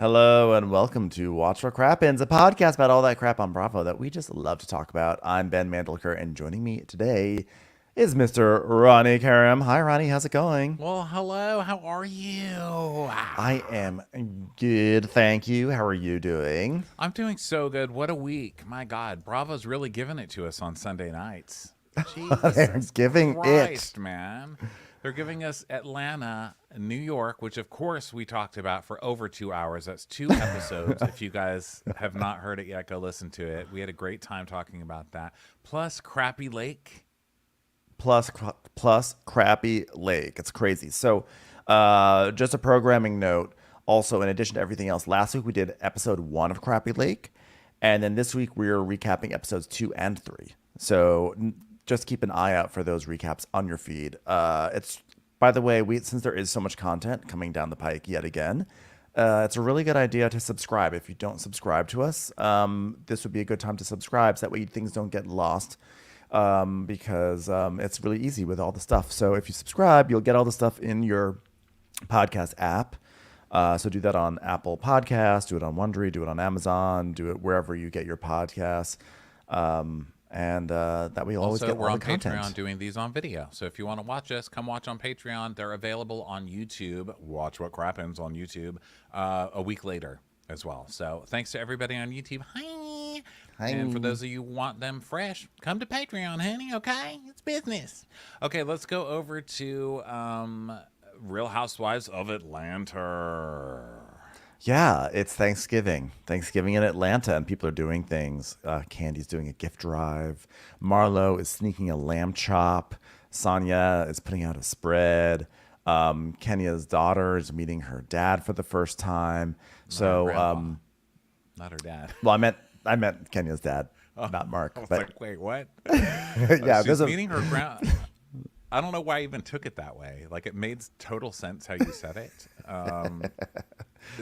Hello and welcome to Watch for Crappens, a podcast about all that crap on Bravo that we just love to talk about. I'm Ben Mandelker, and joining me today is Mr. Ronnie Karam. Hi, Ronnie. How's it going? Well, hello. How are you? I am good, thank you. How are you doing? I'm doing so good. What a week. My God. Bravo's really giving it to us on Sunday nights. They're Jesus giving it. Christ, man. They're giving us Atlanta, New York, which of course we talked about for over 2 hours. That's 2 episodes. If you guys have not heard it yet, go listen to it. We had a great time talking about that. Plus Crappy Lake. Plus Crappy Lake. It's crazy. So, just a programming note. Also, in addition to everything else, last week we did episode 1 of Crappy Lake, and then this week we're recapping episodes 2 and 3. So just keep an eye out for those recaps on your feed. It's by the way, since there is so much content coming down the pike yet again, it's a really good idea to subscribe. If you don't subscribe to us, this would be a good time to subscribe, so that way things don't get lost. Because it's really easy with all the stuff. So if you subscribe, you'll get all the stuff in your podcast app. So do that on Apple Podcasts, do it on Wondery, do it on Amazon, do it wherever you get your podcasts. And that way you'll always Also, get we're all on the content. Patreon doing these on video. So if you want to watch us, come watch on Patreon. They're available on YouTube. Watch What Crappens on YouTube a week later as well. So thanks to everybody on YouTube. Hi. Hi. And for those of you who want them fresh, come to Patreon, honey, okay? It's business. Okay, let's go over to Real Housewives of Atlanta. Yeah, it's Thanksgiving. Thanksgiving in Atlanta, and people are doing things. Candy's doing a gift drive. Marlo is sneaking a lamb chop. Sonia is putting out a spread. Kenya's daughter is meeting her dad for the first time. So, Not her dad. well, I meant Kenya's dad, not Mark. I was But like, wait, what? yeah, She's there's a meeting her grand. I don't know why I even took it that way. Like, it made total sense how you said it.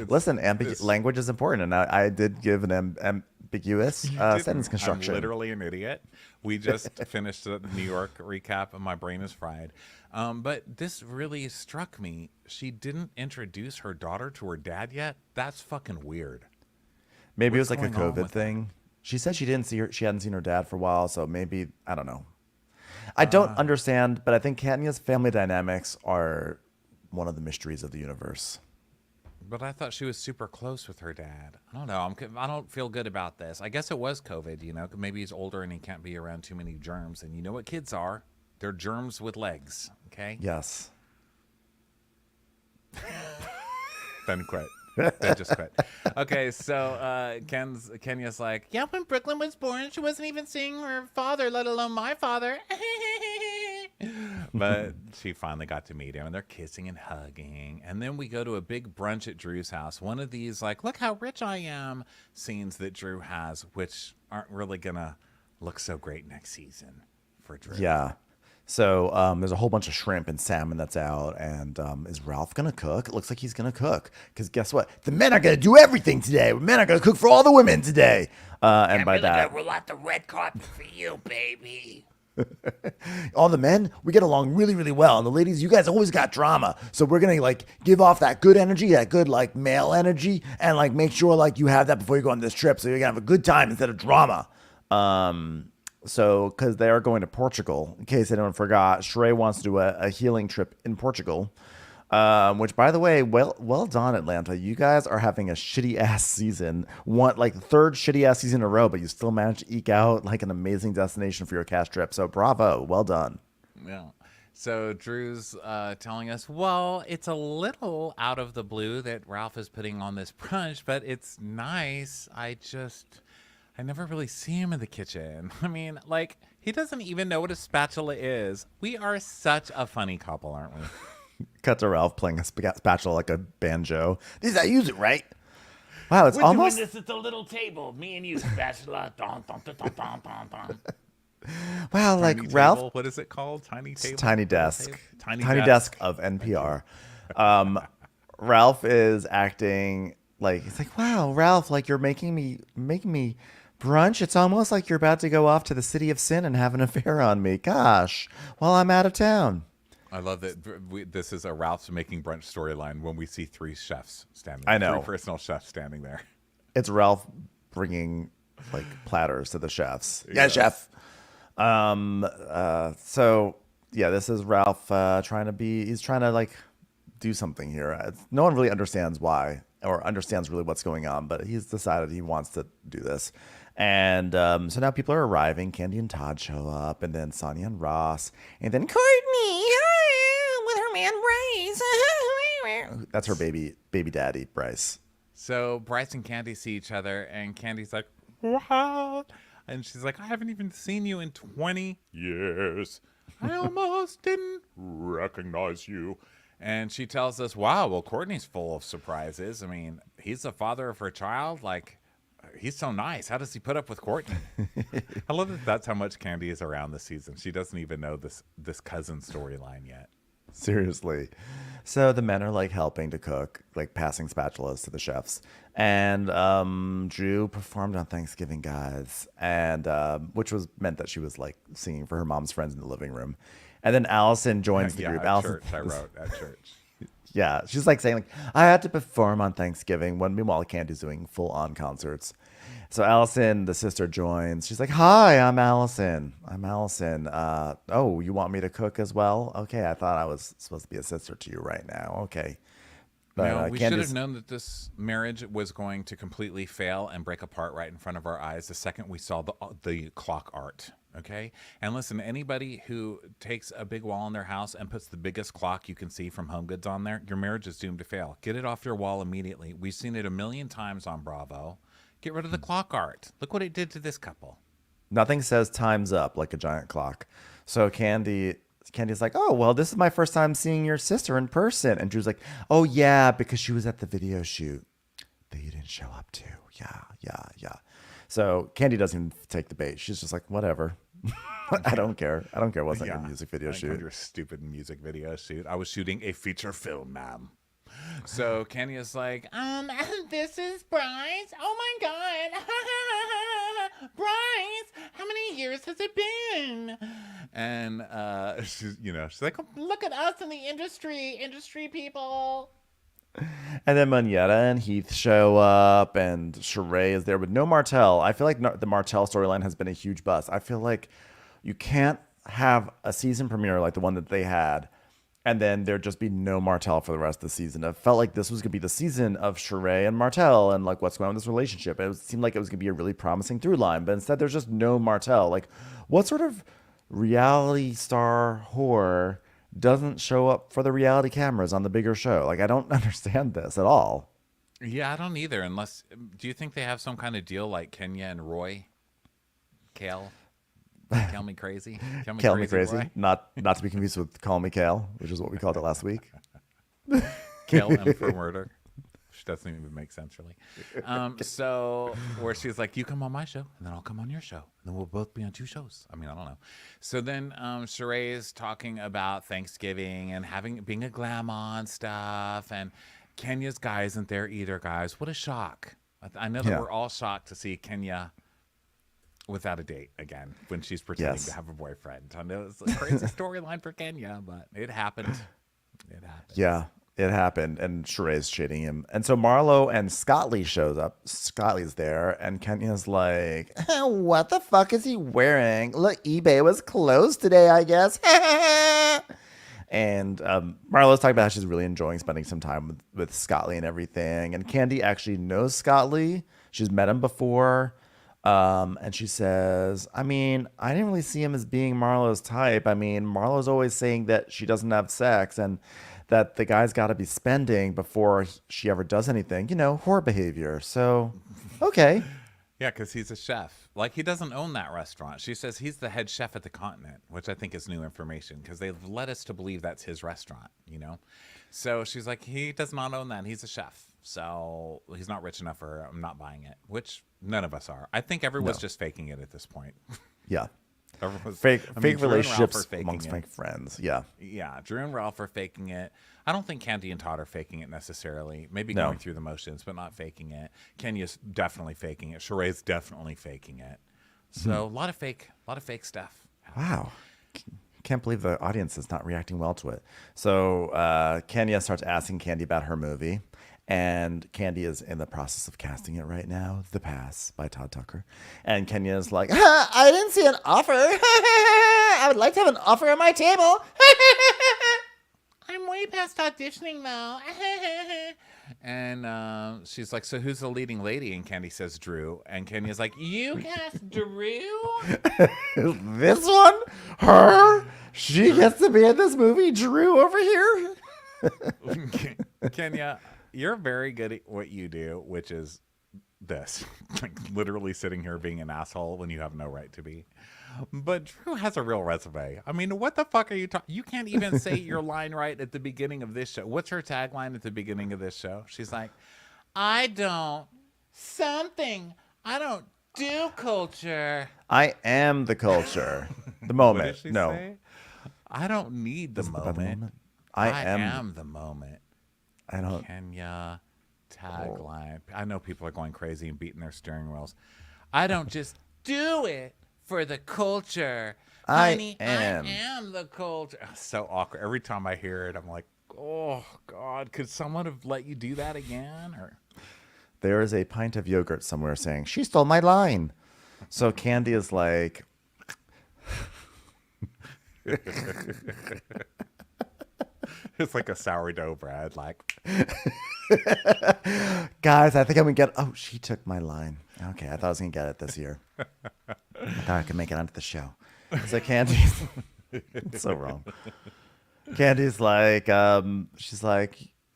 listen. Language is important, and I did give an ambiguous sentence construction. I'm literally an idiot. We just finished the New York recap, and my brain is fried. But this really struck me. She didn't introduce her daughter to her dad yet. That's fucking weird. Maybe it was What's like a going on COVID with thing. She said she hadn't seen her dad for a while, so maybe I don't know. I don't understand, but I think Kenya's family dynamics are one of the mysteries of the universe. But I thought she was super close with her dad. I don't know. I don't feel good about this. I guess it was COVID, you know. Maybe he's older and he can't be around too many germs. And you know what kids are? They're germs with legs, okay? Yes. Ben quit. Ben just quit. Okay, so Kenya's like, yeah, when Brooklyn was born, she wasn't even seeing her father, let alone my father. But she finally got to meet him, and they're kissing and hugging. And then we go to a big brunch at Drew's house. One of these, like, look how rich I am scenes that Drew has, which aren't really going to look so great next season for Drew. Yeah. So there's a whole bunch of shrimp and salmon that's out, and is Ralph gonna cook? It looks like he's gonna cook, because guess what? The men are gonna do everything today. The men are gonna cook for all the women today. And by that, roll out the red carpet for you, baby. all the men, we get along really, really well, and the ladies, you guys always got drama. So we're gonna like give off that good energy, that good like male energy, and like make sure like you have that before you go on this trip, so you're gonna have a good time instead of drama. So, because they are going to Portugal, in case anyone forgot, Sheree wants to do a healing trip in Portugal. Which, by the way, well done, Atlanta. You guys are having a shitty ass season, third shitty ass season in a row, but you still managed to eke out like an amazing destination for your cast trip. So, bravo, well done. Yeah. So Drew's telling us, well, it's a little out of the blue that Ralph is putting on this brunch, but it's nice. I never really see him in the kitchen. I mean, like, he doesn't even know what a spatula is. We are such a funny couple, aren't we? Cut to Ralph playing a spatula like a banjo. This is how you use it, right? Wow, it's We're almost... doing this at the little table. Me and you, spatula. Dun, dun, dun, dun, dun, dun, dun. Wow, like Tiny Ralph... table. What is it called? Tiny table? Tiny desk. Tiny Tiny desk of NPR. Ralph is acting like... He's like, wow, Ralph, like you're making me brunch. It's almost like you're about to go off to the city of sin and have an affair on me. Gosh, while I'm out of town. I love that this is a Ralph's Making Brunch storyline when we see three chefs standing. I know. 3 personal chefs standing there. It's Ralph bringing like platters to the chefs. Yes. Yeah, chef. So yeah, this is Ralph he's trying to like do something here. No one really understands why or understands really what's going on, but he's decided he wants to do this. And so now people are arriving. Candy and Todd show up, and then Sonia and Ross, and then Courtney with her man Bryce. That's her baby daddy, Bryce. So Bryce and Candy see each other, and Candy's like, "Wow," and she's like, "I haven't even seen you in 20 years. I almost didn't recognize you." And she tells us, "Wow, well, Courtney's full of surprises. I mean, he's the father of her child. Like, he's so nice. How does he put up with Courtney?" I love that. That's how much Candy is around this season. She doesn't even know this cousin storyline yet. Seriously. So the men are like helping to cook, like passing spatulas to the chefs. And Drew performed on Thanksgiving, guys, and which was meant that she was like singing for her mom's friends in the living room. And then Allison joins the group. At Allison, church. I wrote at church. yeah, she's like saying like I had to perform on Thanksgiving when meanwhile Candy's doing full on concerts. So Allison, the sister, joins. She's like, "Hi, I'm Allison. Oh, you want me to cook as well? Okay, I thought I was supposed to be a sister to you right now. Okay." But No, we should Candy's- have known that this marriage was going to completely fail and break apart right in front of our eyes the second we saw the clock art. Okay? And listen, anybody who takes a big wall in their house and puts the biggest clock you can see from Home Goods on there, your marriage is doomed to fail. Get it off your wall immediately. We've seen it a million times on Bravo. Get rid of the clock art. Look what it did to this couple. Nothing says time's up like a giant clock. So Candy's like, "Oh, well, this is my first time seeing your sister in person." And Drew's like, "Oh, yeah, because she was at the video shoot that you didn't show up to. Yeah. So Candy doesn't even take the bait. She's just like, "Whatever." I don't care. I don't care what's on your music video shoot. Your stupid music video shoot. I was shooting a feature film, ma'am. So Kenny is like, this is Bryce. Oh my God. Bryce, how many years has it been? And she's like, look at us in the industry people. And then Moneta and Heath show up, and Sheree is there with no Martell. I feel like the Martell storyline has been a huge bust. I feel like you can't have a season premiere like the one that they had, and then there just be no Martell for the rest of the season. I felt like this was going to be the season of Sheree and Martell and like what's going on with this relationship. It seemed like it was going to be a really promising through line, but instead there's just no Martell. Like, what sort of reality star whore doesn't show up for the reality cameras on the bigger show? Like, I don't understand this at all. Yeah, I don't either. Unless, do you think they have some kind of deal like Kenya and Roy? Kale me crazy. Kale me crazy. Roy? Not to be confused with Call Me Kale, which is what we called it last week. Kale M for murder. Which doesn't even make sense, really. So where she's like, you come on my show, and then I'll come on your show, and then we'll both be on 2 shows. I mean, I don't know. So then Sheree is talking about Thanksgiving and being a glam-on stuff, and Kenya's guy isn't there either, guys. What a shock. I know that we're all shocked to see Kenya without a date again when she's pretending to have a boyfriend. I know it's a crazy storyline for Kenya, but it happened. It happened. Yeah, it happened, and Sheree's shitting him. And so Marlo and Scottley shows up. Scottley's there, and Kenya's like, "What the fuck is he wearing? Look, eBay was closed today, I guess." And Marlo's talking about how she's really enjoying spending some time with Scottley and everything. And Candy actually knows Scottley. She's met him before. And she says, I mean, I didn't really see him as being Marlo's type. I mean, Marlo's always saying that she doesn't have sex and that the guy's got to be spending before she ever does anything. You know, whore behavior. So, okay. Yeah, because he's a chef. Like, he doesn't own that restaurant. She says he's the head chef at the Continent, which I think is new information because they've led us to believe that's his restaurant, you know? So she's like, he does not own that. He's a chef. So he's not rich enough, or I'm not buying it, which none of us are. I think everyone's just faking it at this point. Yeah. Fake relationships amongst fake friends. Yeah. Yeah. Drew and Ralph are faking it. I don't think Candy and Todd are faking it necessarily. Maybe going through the motions, but not faking it. Kenya's definitely faking it. Sheree's definitely faking it. So a lot of fake stuff. Wow. can't believe the audience is not reacting well to it. So Kenya starts asking Candy about her movie. And Candy is in the process of casting it right now, The Pass by Todd Tucker. And Kenya is like, I didn't see an offer. I would like to have an offer on my table. I'm way past auditioning though. And she's like, so who's the leading lady? And Candy says Drew. And Kenya's like, you cast Drew? This one? Her? She gets to be in this movie? Drew over here? Kenya, you're very good at what you do, which is this. Like literally sitting here being an asshole when you have no right to be. But Drew has a real resume. I mean, what the fuck are you talking? You can't even say your line right at the beginning of this show. What's her tagline at the beginning of this show? She's like, I don't do culture. I am the culture. The moment. What did she No. say? I don't need the moment. I I am. am the moment. I don't. Kenya tagline. I know people are going crazy and beating their steering wheels. I don't just do it for the culture. Honey, I am the culture. So awkward. Every time I hear it, I'm like, oh, God, could someone have let you do that again? Or There is a pint of yogurt somewhere saying, she stole my line. So Candy is like, it's like a sourdough bread. Like, guys, I think I'm going to get. Oh, she took my line. Okay, I thought I was going to get it this year. I thought I could make it onto the show. So Candy's it's so wrong. Candy's like,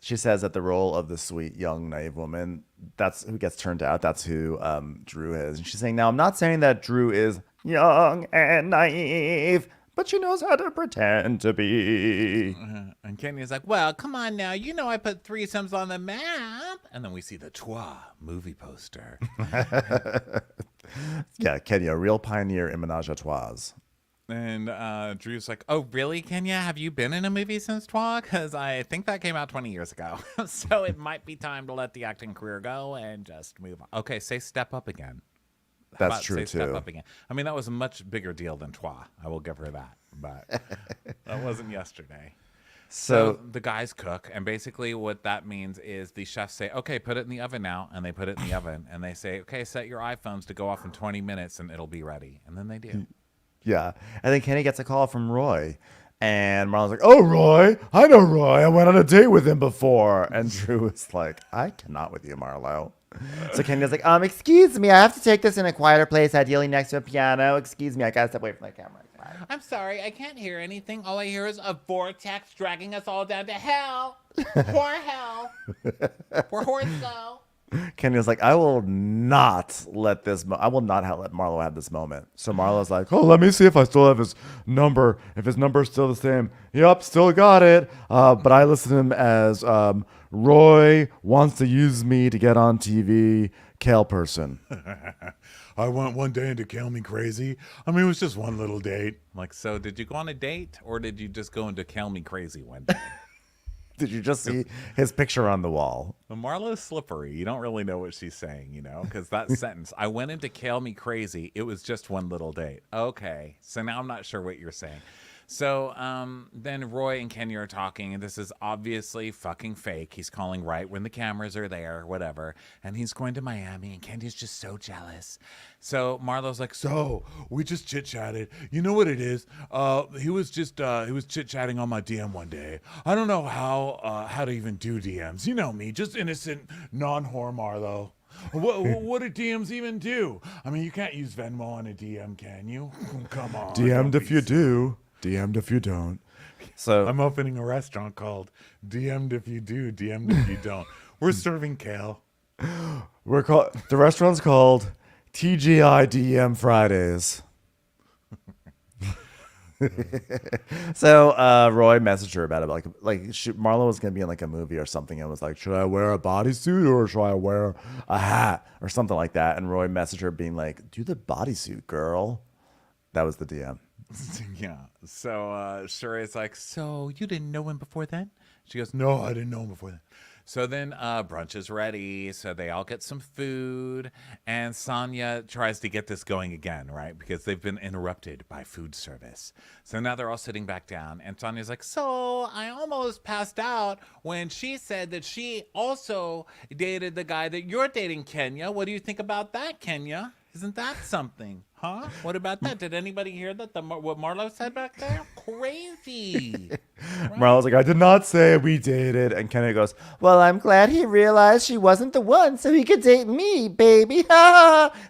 she says that the role of the sweet, young, naive woman, that's who gets turned out. That's who Drew is. And she's saying, now, I'm not saying that Drew is young and naive, but she knows how to pretend to be. and Kenya's like, well, come on now. You know I put threesomes on the map. And then we see the RHOA movie poster. Yeah, Kenya, real pioneer in menage a trois. And Drew's like, oh, really, Kenya? Have you been in a movie since RHOA? Because I think that came out 20 years ago. So it might be time to let the acting career go and just move on. Okay, say step up again. How That's about true, say too. Step up again. I mean, that was a much bigger deal than RHOA. I will give her that. But that wasn't yesterday. So the guys cook, and basically what that means is the chefs say, okay, put it in the oven now, and they put it in the oven, and they say, okay, set your iPhones to go off in 20 minutes, and it'll be ready. And then they do. Yeah. And then Kenny gets a call from Roy. And Marlon's like, oh, Roy, I know Roy. I went on a date with him before. And Drew is like, I cannot with you, Marlo. So Kenya's like, excuse me, I have to take this in a quieter place, ideally next to a piano. Excuse me, I gotta step away from the camera. I'm sorry, I can't hear anything. All I hear is a vortex dragging us all down to hell. Poor hell. Where hordes go. Kenya's like, I will not let this. I will not let Marlo have this moment. So Marlo's like, oh, let me see if I still have his number. If his number is still the same. Yep, still got it. But I listen to him as Roy wants to use me to get on TV. Kale person. I went one day into Kale Me Crazy. I mean, it was just one little date. I'm like, so did you go on a date or did you just go into Kale Me Crazy one day? Did you just see his picture on the wall? Marlo's slippery. You don't really know what she's saying, you know, because that sentence, I went into Kale Me Crazy. It was just one little date. Okay. So now I'm not sure what you're saying. So then Roy and Kenya are talking, and this is obviously fucking fake. He's calling right when the cameras are there, whatever. And he's going to Miami, and Kenya's just so jealous. So Marlo's like, so we just chit-chatted. You know what it is? He was chit-chatting on my DM one day. I don't know how to even do DMs. You know me, just innocent, non-whore Marlo. What do DMs even do? I mean, you can't use Venmo on a DM, can you? Come on. DM'd if you do. DM'd if you don't. So I'm opening a restaurant called DM'd if you do, DM'd if you don't. We're serving kale. the restaurant's called TGI DM Fridays. So Roy messaged her about it, Marlo was gonna be in like a movie or something, and was like, should I wear a bodysuit or should I wear a hat or something like that? And Roy messaged her being like, do the bodysuit, girl. That was the DM. Yeah. So Sheree's like, so you didn't know him before then? She goes, no, I didn't know him before then. So then brunch is ready. So they all get some food. And Sonia tries to get this going again, right? Because they've been interrupted by food service. So now they're all sitting back down. And Sonia's like, so I almost passed out when she said that she also dated the guy that you're dating, Kenya. What do you think about that, Kenya? Isn't that something? Huh? What about that? Did anybody hear that? What Marlo said back there? Crazy. Right? Marlo's like, I did not say we dated. And Kenya goes, well, I'm glad he realized she wasn't the one so he could date me, baby.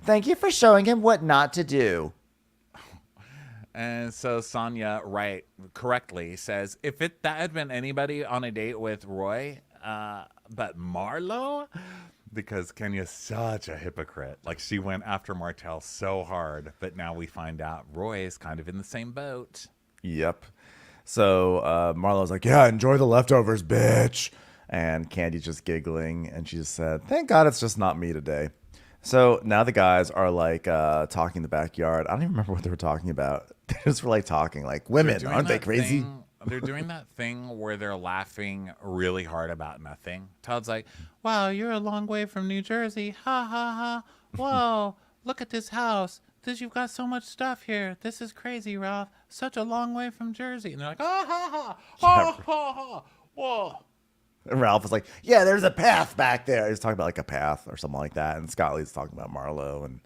Thank you for showing him what not to do. And so Sonia, right, correctly says, if that had been anybody on a date with Roy, but Marlo, because Kenya's such a hypocrite. Like, she went after Martell so hard, but now we find out Roy is kind of in the same boat. Yep. So Marlo's like, yeah, enjoy the leftovers, bitch. And Candy's just giggling. And she just said, thank God it's just not me today. So now the guys are like talking in the backyard. I don't even remember what they were talking about. They just were like talking like, women, aren't they crazy? They're doing that thing where they're laughing really hard about nothing. Todd's like, wow, you're a long way from New Jersey. Ha, ha, ha. Whoa, look at this house. You've got so much stuff here. This is crazy, Ralph. Such a long way from Jersey. And they're like, ha, ha, ha. Ha, ha, ha. Whoa. And Ralph was like, yeah, there's a path back there. He was talking about like a path or something like that. And Scott Lee's talking about Marlo. And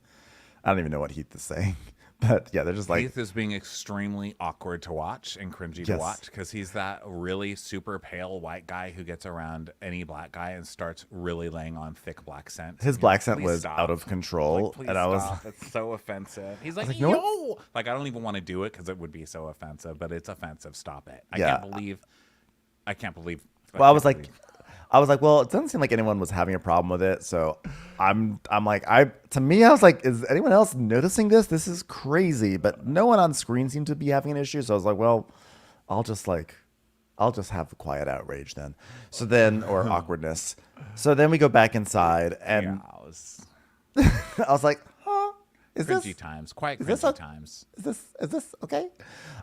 I don't even know what Heath is saying. But yeah, they're just like, Heath is being extremely awkward to watch and cringy to watch because he's that really super pale white guy who gets around any black guy and starts really laying on thick black scent. His black scent was out of control. Like, and I was, it's so offensive. He's like, like, yo, no. like I don't even want to do it because it would be so offensive, but it's offensive. Stop it. I Yeah. can't believe. well, I was like, well, it doesn't seem like anyone was having a problem with it. So I'm like, to me, I was like, is anyone else noticing this? This is crazy. But no one on screen seemed to be having an issue. So I was like, well, I'll just have quiet outrage then. So then, or awkwardness. So then we go back inside and I was like, huh? Is cringy this times? Quite is this cringy a- times. is this okay?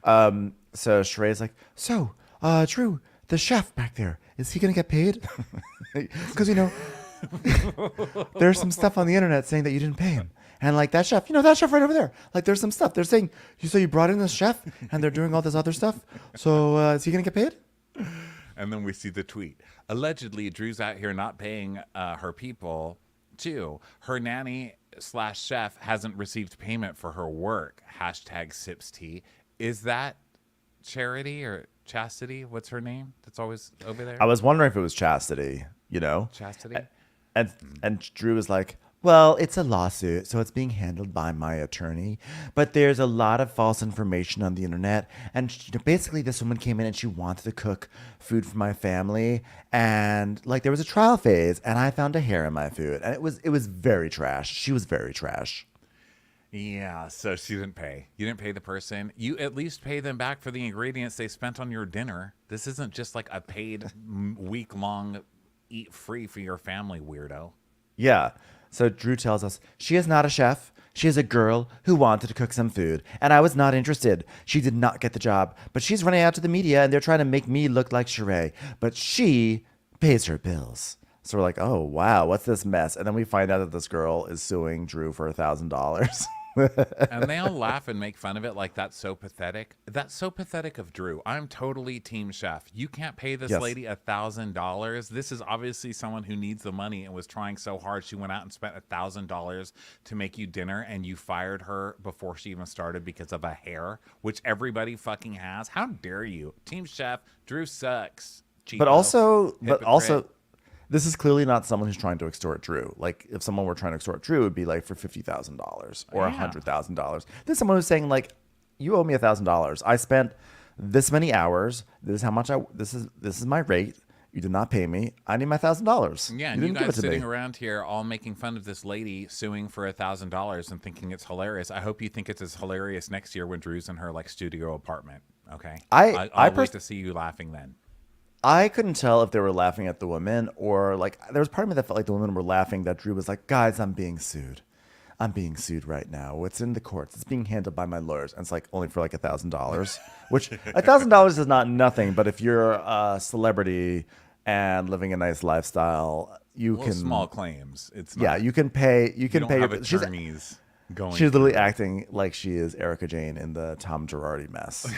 So Sheree's like, so, Drew, the chef back there, is he gonna get paid? Because there's some stuff on the internet saying that you didn't pay him, and like that chef right over there, like there's some stuff they're saying. You brought in this chef, and they're doing all this other stuff. So is he gonna get paid? And then we see the tweet. Allegedly, Drew's out here not paying her people too. Her nanny / chef hasn't received payment for her work. #SipsTea. Is that Charity or Chastity? What's her name? That's always over there. I was wondering if it was Chastity. Chastity. And Drew was like, well, it's a lawsuit, so it's being handled by my attorney. But there's a lot of false information on the internet. And basically, this woman came in and she wanted to cook food for my family. And like there was a trial phase, and I found a hair in my food, and it was very trash. She was very trash. Yeah, so she didn't pay. You didn't pay the person. You at least pay them back for the ingredients they spent on your dinner. This isn't just like a paid week-long eat free for your family, weirdo. Yeah. So Drew tells us she is not a chef. She is a girl who wanted to cook some food, and I was not interested. She did not get the job, but she's running out to the media, and they're trying to make me look like Sheree. But she pays her bills. So we're like, oh, wow, what's this mess? And then we find out that this girl is suing Drew for $1,000. And they all laugh and make fun of it like that's so pathetic. That's so pathetic of Drew. I'm totally team chef. You can't pay this lady $1,000. This is obviously someone who needs the money and was trying so hard. She went out and spent $1,000 to make you dinner, and you fired her before she even started because of a hair, which everybody fucking has. How dare you? Team chef, Drew sucks. Cheapo, But also, hypocrite. this is clearly not someone who's trying to extort Drew. Like, if someone were trying to extort Drew, it would be like for $50,000 or $100,000. This is someone who's saying like, you owe me $1,000. I spent this many hours. This is how much this is my rate. You did not pay me. I need my $1,000. Yeah, and you guys sitting around here all making fun of this lady suing for $1,000 and thinking it's hilarious. I hope you think it's as hilarious next year when Drew's in her like studio apartment. Okay, I'll wait to see you laughing then. I couldn't tell if they were laughing at the women or like there was part of me that felt like the women were laughing that Drew was like, guys, I'm being sued. I'm being sued right now. It's in the courts. It's being handled by my lawyers. And it's like only for like $1,000, which $1,000 is not nothing. But if you're a celebrity and living a nice lifestyle, you Well, can small claims. It's not, yeah, you can pay you don't pay have your attorneys going. she's literally through it. acting like she is Erica Jane in the Tom Girardi mess.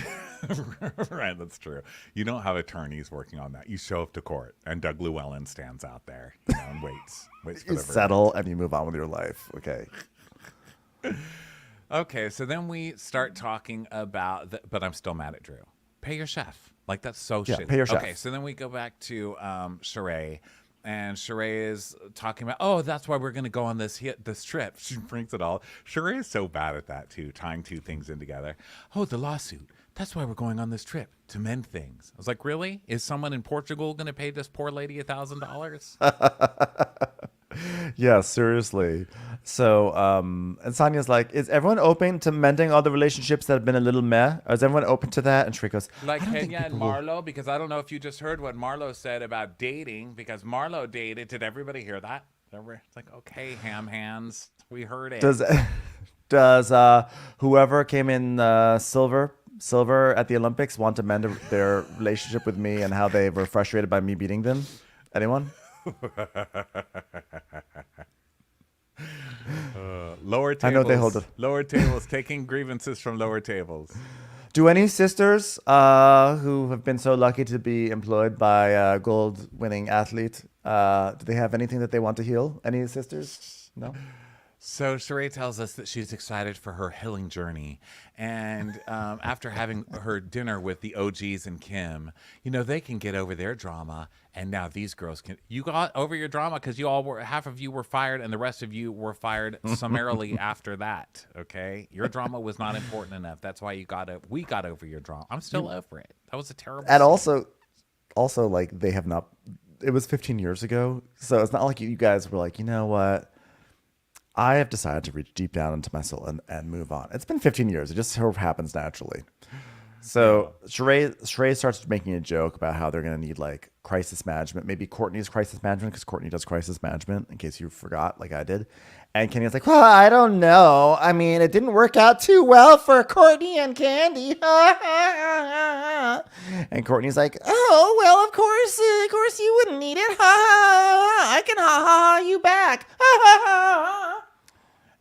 Right, that's true. You don't have attorneys working on that. You show up to court, and Doug Llewellyn stands out there, and waits for You the verdict. settle and you move on with your life. Okay. Okay, so then we start talking about, but I'm still mad at Drew. Pay your chef. Like, that's so Yeah, shitty. pay your chef. Okay, so then we go back to Sheree, and Sheree is talking about, oh, that's why we're going to go on this trip. She brings it all. Sheree is so bad at that, too, tying two things in together. Oh, the lawsuit. That's why we're going on this trip, to mend things. I was like, really? Is someone in Portugal going to pay this poor lady $1,000? Yeah, seriously. So, and Sonia's like, is everyone open to mending all the relationships that have been a little meh? Or is everyone open to that? And Sheree goes, Like I don't think Kenya and people will- Marlo, because I don't know if you just heard what Marlo said about dating, because Marlo dated. Did everybody hear that? It's like, okay, ham hands. We heard it. Does whoever came in silver at the Olympics want to mend their relationship with me and how they were frustrated by me beating them? Anyone? Lower tables. I know they hold it. Lower tables, taking grievances from lower tables. Do any sisters who have been so lucky to be employed by a gold-winning athlete, do they have anything that they want to heal? Any sisters? No? So Sheree tells us that she's excited for her healing journey. And after having her dinner with the OGs and Kim, they can get over their drama. And now these girls can. You got over your drama because half of you were fired and the rest of you were fired summarily after that. Okay? Your drama was not important enough. That's why we got over your drama. I'm still over it. That was a terrible And scene. also, like, they have not. It was 15 years ago, so it's not like you guys were like, you know what? I have decided to reach deep down into my soul and move on. It's been 15 years. It just sort of happens naturally. So Sheree starts making a joke about how they're going to need like crisis management. Maybe Courtney's crisis management because Courtney does crisis management in case you forgot like I did. And Kenya's like, well, I don't know. I mean, it didn't work out too well for Courtney and Candy. And Courtney's like, oh, well, of course you wouldn't need it. I can you back.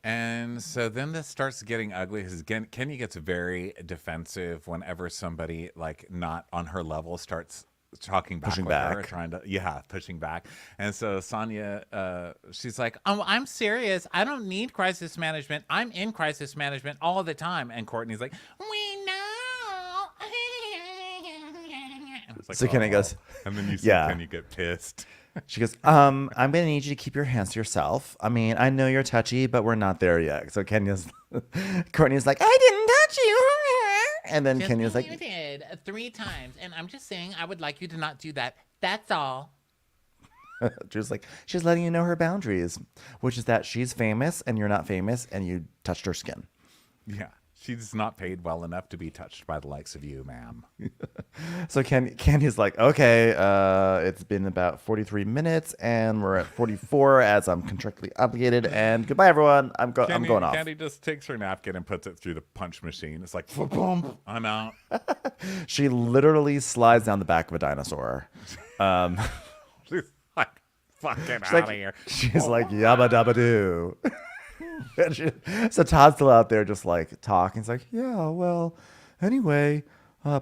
And so then this starts getting ugly because Kenya gets very defensive whenever somebody like not on her level starts talking back Pushing with her, back. pushing back. And so Sonia, she's like, "Oh, I'm serious. I don't need crisis management. I'm in crisis management all the time." And Courtney's like, "We know." It's like, So Kenya goes, and then you see yeah. Kenya get pissed. She goes, I'm going to need you to keep your hands to yourself. I mean, I know you're touchy, but we're not there yet. So Courtney's like, I didn't touch you. And then Kenya's like, You did 3 times, and I'm just saying I would like you to not do that. That's all. Drew's like, she's letting you know her boundaries, which is that she's famous and you're not famous and you touched her skin. Yeah. She's not paid well enough to be touched by the likes of you, ma'am. So Kenya's like, okay, it's been about 43 minutes and we're at 44 as I'm contractually obligated. And goodbye, everyone. I'm going off. Candy just takes her napkin and puts it through the punch machine. It's like, boom, I'm out. She literally slides down the back of a dinosaur. She's like, fucking out of here. She's like, yabba dabba doo. So Todd's still out there just like talking. He's like, yeah, well, anyway,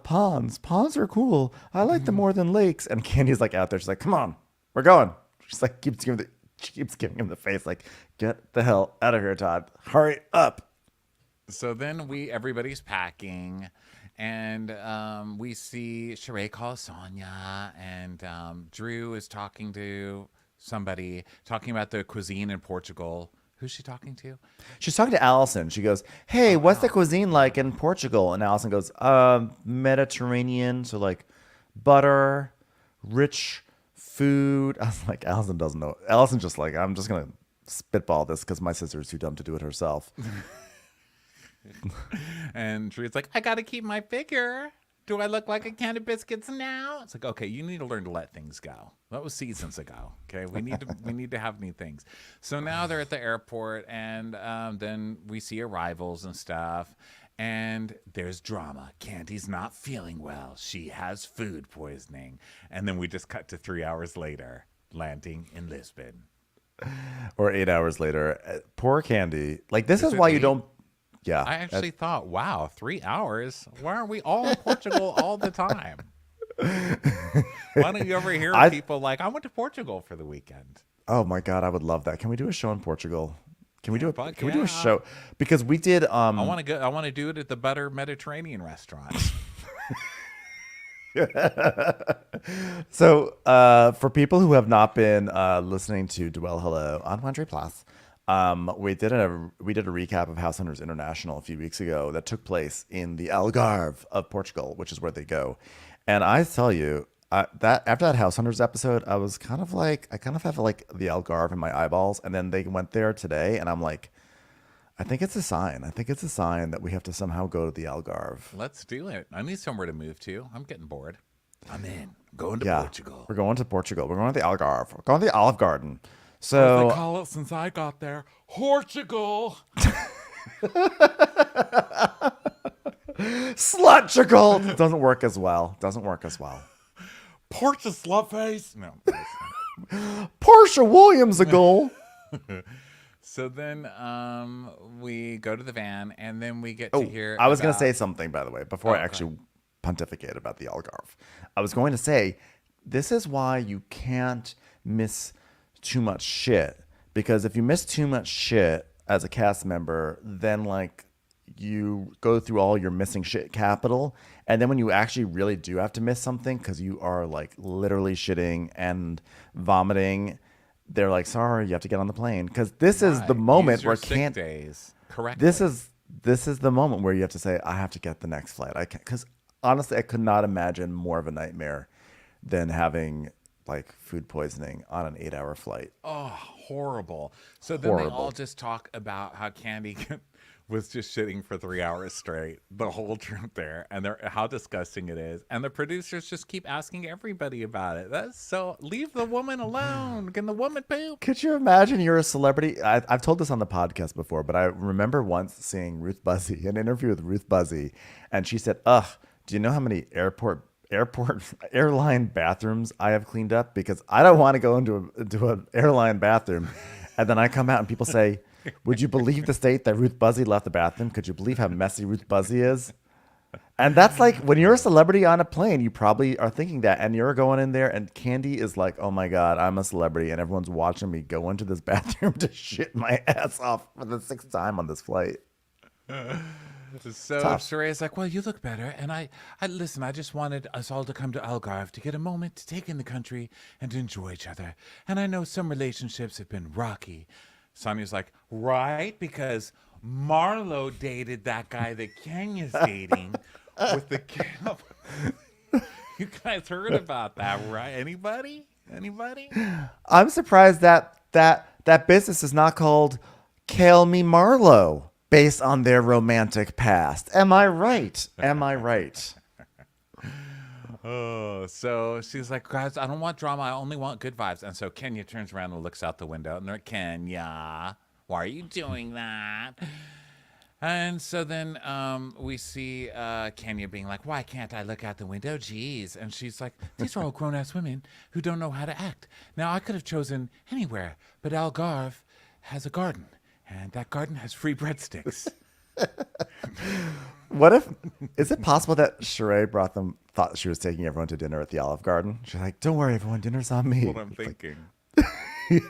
ponds are cool. I like them more than lakes. And Candy's like out there. She's like, come on, we're going. She's like, keeps giving him the face. Like, get the hell out of here, Todd. Hurry up. So then everybody's packing, and we see Sheree call Sonia, and Drew is talking to somebody, talking about the cuisine in Portugal. Who's she talking to? She's talking to Allison. She goes, hey, what's the cuisine like in Portugal? And Allison goes, Mediterranean. So like butter, rich food. I was like, Allison doesn't know. Allison's just like, I'm just going to spitball this because my sister's too dumb to do it herself. And Drew's like, I got to keep my figure. Do I look like a can of biscuits now? It's like, okay, you need to learn to let things go. That was seasons ago. Okay, we need to have new things. So now they're at the airport, and then we see arrivals and stuff. And there's drama. Candy's not feeling well. She has food poisoning. And then we just cut to 3 hours later, landing in Lisbon. Or 8 hours later. Poor Candy. Like, this is it why you 8? don't. Yeah. I actually thought, wow, 3 hours? Why aren't we all in Portugal all the time? Why don't you ever hear people like, I went to Portugal for the weekend? Oh my God, I would love that. Can we do a show in Portugal? Can we do fuck we do yeah. a show? Because we did. I want to go. I want to do it at the Butter Mediterranean restaurant. So, for people who have not been listening to Dwell Hello on Wandry Plus, we did a recap of House Hunters International a few weeks ago that took place in the Algarve of Portugal, which is where they go. And I tell you, that after that House Hunters episode, I kind of have like the Algarve in my eyeballs. And then they went there today, and I'm like, I think it's a sign. I think it's a sign that we have to somehow go to the Algarve. Let's do it. I need somewhere to move to. I'm getting bored. I'm in. I'm going to Yeah, Portugal. we're going to Portugal. We're going to the Algarve. We're going to the Olive Garden. As So they call it since I got there, Portugal. Slutchical doesn't work as well. Portia Slutface. No. Portia Williams a goal. So then we go to the van, and then we get to hear. I was going to about- say something, by the way, before I go actually pontificate about the Algarve. I was going to say, this is why you can't miss too much shit. Because if you miss too much shit as a cast member, then like you go through all your missing shit capital. And then when you actually really do have to miss something, because you are like literally shitting and vomiting, they're like, sorry, you have to get on the plane. Because this is the moment Use your where sick can't. days. Correct. This is the moment where you have to say, I have to get the next flight. I can't, because honestly, I could not imagine more of a nightmare than having like food poisoning on an 8-hour flight. Oh, horrible. So then they all just talk about how Candy was just shitting for 3 hours straight the whole trip there, and how disgusting it is. And the producers just keep asking everybody about it. That's so, leave the woman alone. Can the woman poop? Could you imagine you're a celebrity? I've told this on the podcast before, but I remember once seeing Ruth Buzzy, an interview with Ruth Buzzy, and she said, ugh, do you know how many airline bathrooms I have cleaned up? Because I don't want to go into an airline bathroom. And then I come out and people say, would you believe the state that Ruth Buzzy left the bathroom? Could you believe how messy Ruth Buzzy is? And that's like, when you're a celebrity on a plane, you probably are thinking that, and you're going in there and Candy is like, oh my God, I'm a celebrity and everyone's watching me go into this bathroom to shit my ass off for the 6th time on this flight. So Sheree's like, well, you look better. And I listen, I just wanted us all to come to Algarve to get a moment to take in the country and to enjoy each other. And I know some relationships have been rocky. Sonia's like, right? Because Marlo dated that guy that Kenya's dating with the camp. You guys heard about that, right? Anybody? I'm surprised that business is not called Kale Me Marlowe, based on their romantic past. Am I right? Oh, so she's like, guys, I don't want drama. I only want good vibes. And so Kenya turns around and looks out the window, and they're like, Kenya, why are you doing that? And so then we see Kenya being like, why can't I look out the window? Jeez. And she's like, these are all grown-ass women who don't know how to act. Now, I could have chosen anywhere, but Algarve has a garden, and that garden has free breadsticks. What if, is it possible that Sheree thought she was taking everyone to dinner at the Olive Garden? She's like, don't worry, everyone, dinner's on me. What I'm thinking. Wait,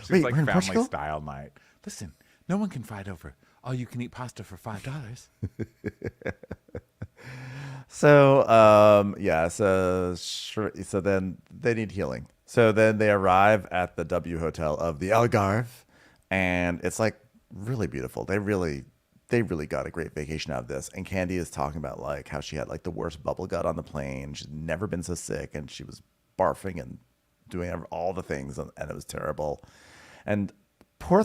She's like we're in family Portugal? style night. Listen, no one can fight over all you can eat pasta for $5. So then they need healing. So then they arrive at the W Hotel of the Algarve, and it's like really beautiful. They really got a great vacation out of this. And Candy is talking about like how she had like the worst bubble gut on the plane. She's never been so sick, and she was barfing and doing all the things, and it was terrible. And poor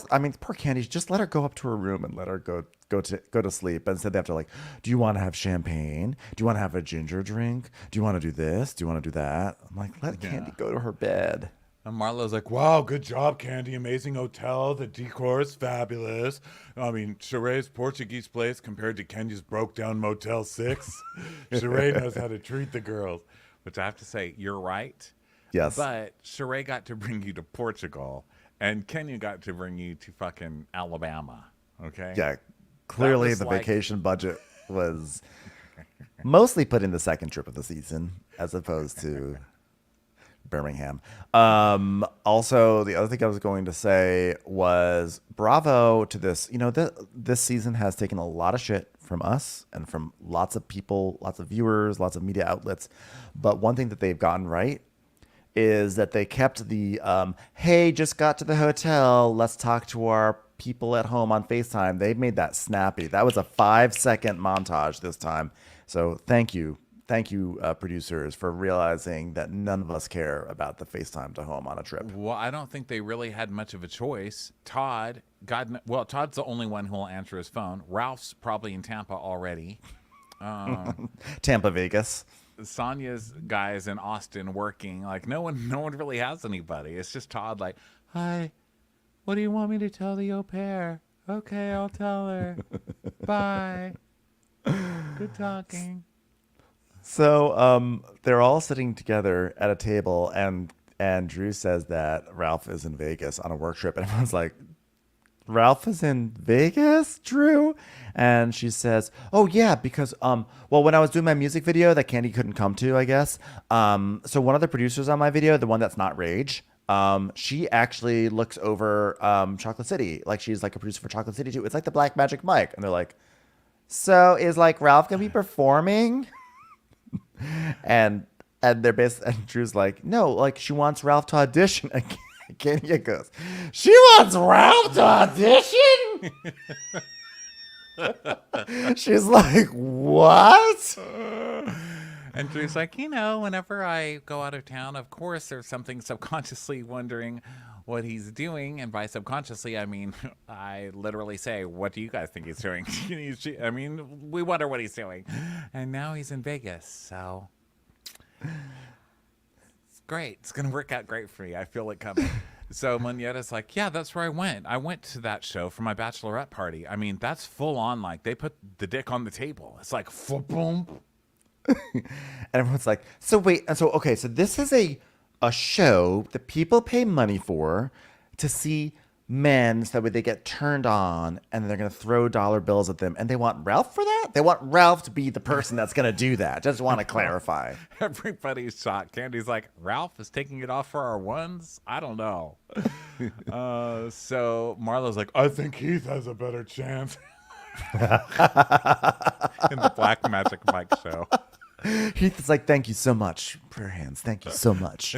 Candy, just let her go up to her room and let her go to sleep. And instead they have to like, do you want to have champagne? Do you want to have a ginger drink? Do you want to do this? Do you want to do that? I'm like, let Candy go to her bed. And Marlo's like, wow, good job, Candy. Amazing hotel. The decor is fabulous. I mean, Sheree's Portuguese place compared to Kenya's broke down Motel 6. Sheree knows how to treat the girls. Which I have to say, you're right. Yes. But Sheree got to bring you to Portugal, and Kenya got to bring you to fucking Alabama. Okay? Yeah. Clearly, the vacation budget was mostly put in the second trip of the season as opposed to Birmingham. Also, the other thing I was going to say was bravo to this. You know, this season has taken a lot of shit from us and from lots of people, lots of viewers, lots of media outlets. But one thing that they've gotten right is that they kept the, hey, just got to the hotel. Let's talk to our people at home on FaceTime. They made that snappy. That was a 5-second montage this time. So thank you. Thank you, producers, for realizing that none of us care about the FaceTime to home on a trip. Well, I don't think they really had much of a choice. Todd's the only one who will answer his phone. Ralph's probably in Tampa already. Tampa, Vegas. Sonya's guy is in Austin working. Like no one really has anybody. It's just Todd. Like, hi, what do you want me to tell the au pair? Okay, I'll tell her. Bye. Good talking. So they're all sitting together at a table, and Drew says that Ralph is in Vegas on a work trip, and everyone's like, Ralph is in Vegas, Drew? And she says, oh yeah, because when I was doing my music video that Candy couldn't come to, I guess, so one of the producers on my video, the one that's not Rage, she actually looks over Chocolate City, like she's like a producer for Chocolate City too. It's like the Black Magic Mike, and they're like, so is like Ralph gonna be performing? and they're and Drew's like, no, like she wants Ralph to audition. And Kenya goes, she wants Ralph to audition? She's like, what? And Drew's like, whenever I go out of town, of course there's something subconsciously wondering what he's doing. And by subconsciously, I mean, I literally say, what do you guys think he's doing? I mean, we wonder what he's doing. And now he's in Vegas. So it's great. It's going to work out great for me. I feel it coming. So Moneta's like, yeah, that's where I went. I went to that show for my bachelorette party. I mean, that's full on. Like they put the dick on the table. It's like, boom. And everyone's like, so wait, and so okay, so this is a show that people pay money for to see men so that way they get turned on and they're gonna throw dollar bills at them, and they want Ralph for that? They want Ralph to be the person that's gonna do that. Just want to clarify. Everybody's shocked. Candy's like, Ralph is taking it off for our ones? I don't know. So Marlo's like, I think Heath has a better chance. In the Black Magic Mike show. Heath is like, thank you so much. Prayer hands, thank you so much.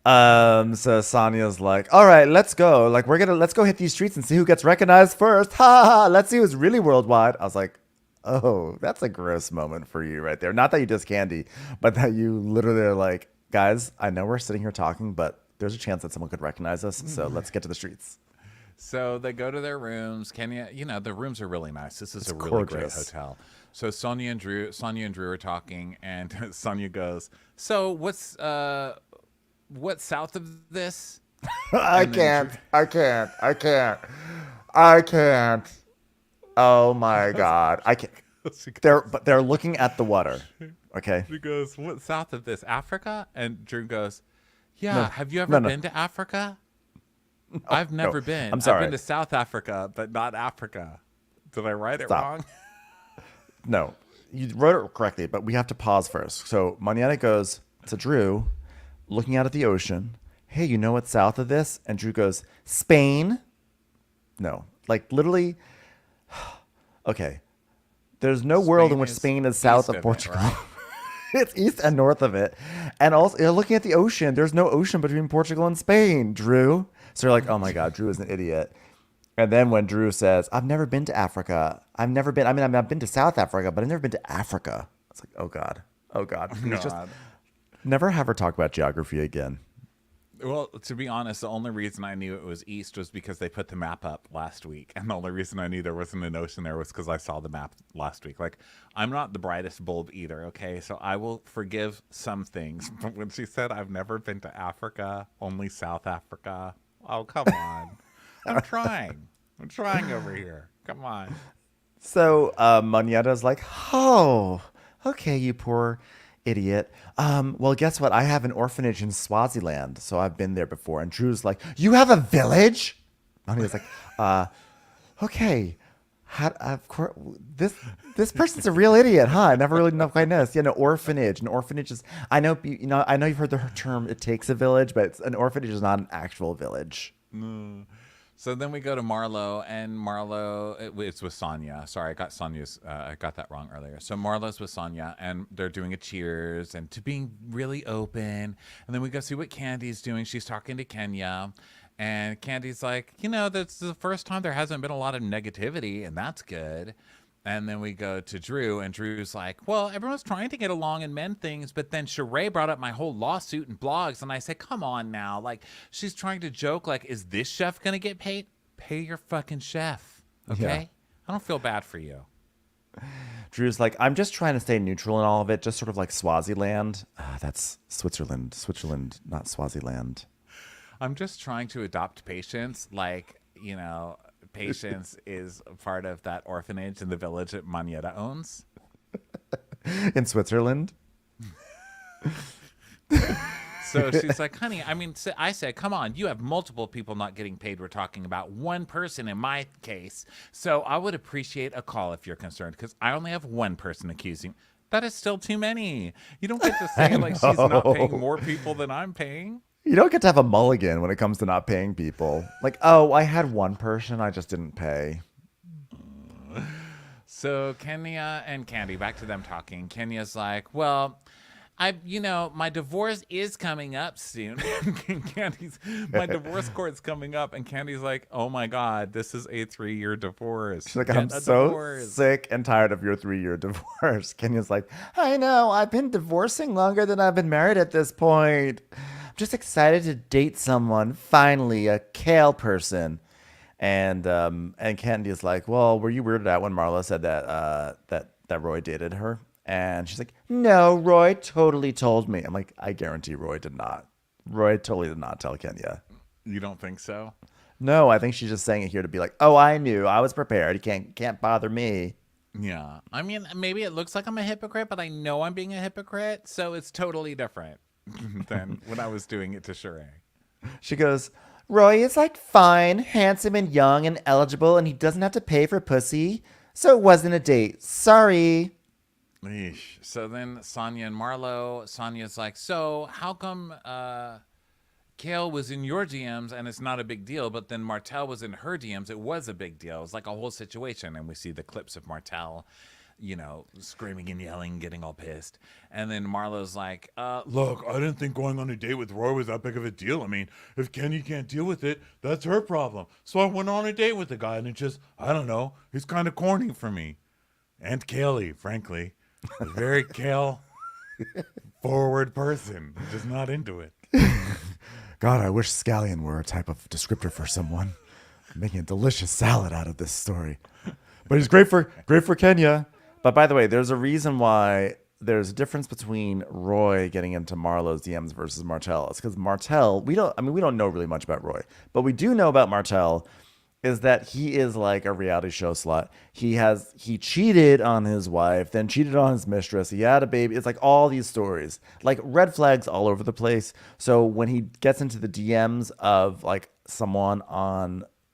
So Sonya's like, all right, let's go. Like, let's go hit these streets and see who gets recognized first. Ha ha. Let's see who's really worldwide. I was like, oh, that's a gross moment for you right there. Not that you diss Candy, but that you literally are like, guys, I know we're sitting here talking, but there's a chance that someone could recognize us. So let's get to the streets. So they go to their rooms. Kenya, the rooms are really nice. This is a really great hotel. So Sonia and Drew are talking, and Sonia goes, so what's south of this? I can't. Oh my God. I can't. They're looking at the water. Okay. She goes, what's south of this? Africa? And Drew goes, yeah. Have you ever been to Africa? I've never been. I'm sorry. I've been to South Africa, but not Africa. Did I write it wrong? No, you wrote it correctly, but we have to pause first. So Manana goes to Drew, looking out at the ocean. Hey, you know what's south of this? And Drew goes, Spain. No, like literally. Okay. There's no world in which Spain is south of Portugal. Right? It's east and north of it. And also, you're looking at the ocean. There's no ocean between Portugal and Spain, Drew. So you're like, oh my God, Drew is an idiot. And then when Drew says, I've never been to Africa. I've been to South Africa, but I've never been to Africa. It's like, oh God. Just never have her talk about geography again. Well, to be honest, the only reason I knew it was east was because they put the map up last week. And the only reason I knew there wasn't an ocean there was because I saw the map last week. Like, I'm not the brightest bulb either, okay? So I will forgive some things. But when she said, I've never been to Africa, only South Africa. Oh, come on. I'm trying. I'm trying over here. Come on. So Moneta's like, oh, okay, you poor idiot. Well, guess what? I have an orphanage in Swaziland, so I've been there before. And Drew's like, you have a village? Moneta's like, okay. Of course, this person's a real idiot, huh? I never really quite noticed. Yeah, an orphanage. An orphanage is. I know you've heard the term. It takes a village, but an orphanage is not an actual village. So then we go to Marlo, and Marlo, it's with Sonia. Sorry, I got that wrong earlier. So Marlo's with Sonia, and they're doing a cheers and to being really open. And then we go see what Candy's doing. She's talking to Kenya, and Candy's like, that's the first time there hasn't been a lot of negativity, and that's good. And then we go to Drew, and Drew's like, well, everyone's trying to get along and mend things, but then Sheree brought up my whole lawsuit and blogs, and I said, come on now. Like, she's trying to joke, like, is this chef going to get paid? Pay your fucking chef, okay? Yeah. I don't feel bad for you. Drew's like, I'm just trying to stay neutral in all of it, just sort of like Swaziland. That's Switzerland, not Swaziland. I'm just trying to adopt Patience, like, Patience is a part of that orphanage in the village that Moneta owns. In Switzerland? So she's like, honey, I said, come on, you have multiple people not getting paid. We're talking about one person in my case. So I would appreciate a call if you're concerned, because I only have one person accusing. That is still too many. You don't get to say like she's not paying more people than I'm paying. You don't get to have a mulligan when it comes to not paying people. Like, oh, I had one person, I just didn't pay. So Kenya and Candy, back to them talking. Kenya's like, well, my divorce is coming up soon. My divorce court's coming up. And Candy's like, oh my God, this is a 3-year divorce. She's like, I'm so sick and tired of your 3-year divorce. Kenya's like, I know, I've been divorcing longer than I've been married at this point. I'm just excited to date someone, finally, a kale person. And Candy's like, well, were you weirded out when Marla said that Roy dated her? And she's like, no, Roy totally told me. I'm like, I guarantee Roy did not. Roy totally did not tell Kenya. You don't think so? No, I think she's just saying it here to be like, oh, I knew. I was prepared. You can't bother me. Yeah. I mean, maybe it looks like I'm a hypocrite, but I know I'm being a hypocrite. So it's totally different than when I was doing it to Sheree. She goes, Roy is like fine, handsome and young and eligible, and he doesn't have to pay for pussy. So it wasn't a date. Sorry. Eesh. So then Sonia and Marlo, Sonia's like, so how come Kale was in your DMs and it's not a big deal, but then Martel was in her DMs, it was a big deal. It was like a whole situation. And we see the clips of Martel, screaming and yelling, getting all pissed. And then Marlo's like, look, I didn't think going on a date with Roy was that big of a deal. I mean, if Kenny can't deal with it, that's her problem. So I went on a date with the guy, and it just, I don't know, he's kind of corny for me. And Kaylee, frankly. A very Kale forward person. Just not into it. God, I wish scallion were a type of descriptor for someone. I'm making a delicious salad out of this story. But he's great for Kenya. But by the way, there's a reason why there's a difference between Roy getting into Marlo's DMs versus Martel. It's because Martel, we don't know really much about Roy, but we do know about Martel is that he is like a reality show slut. He cheated on his wife, then cheated on his mistress. He had a baby. It's like all these stories, like red flags all over the place. So when he gets into the DMs of like someone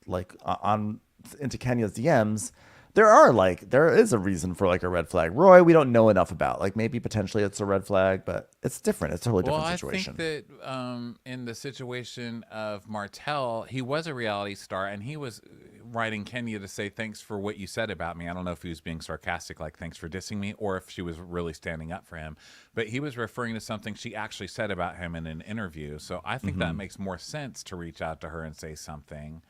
into Kenya's DMs, there is a reason for like a red flag. Roy, we don't know enough about. Like maybe potentially it's a red flag, but it's different. It's a totally different situation. I think that in the situation of Martel, he was a reality star and he was writing Kenya to say thanks for what you said about me. I don't know if he was being sarcastic, like thanks for dissing me, or if she was really standing up for him. But he was referring to something she actually said about him in an interview. So I think that makes more sense to reach out to her and say something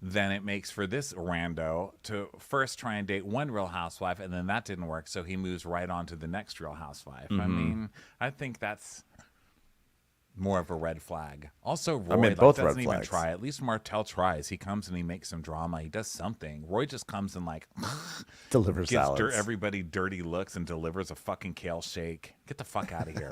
than it makes for this rando to first try and date one Real Housewife, and then that didn't work, so he moves right on to the next Real Housewife. I mean, I think that's more of a red flag. Also, Roy mean, both red doesn't even flags. try. At least Martel tries. He comes and he makes some drama. He does something. Roy just comes and like Delivers gives salads. everybody dirty looks and delivers a fucking kale shake. Get the fuck out of here.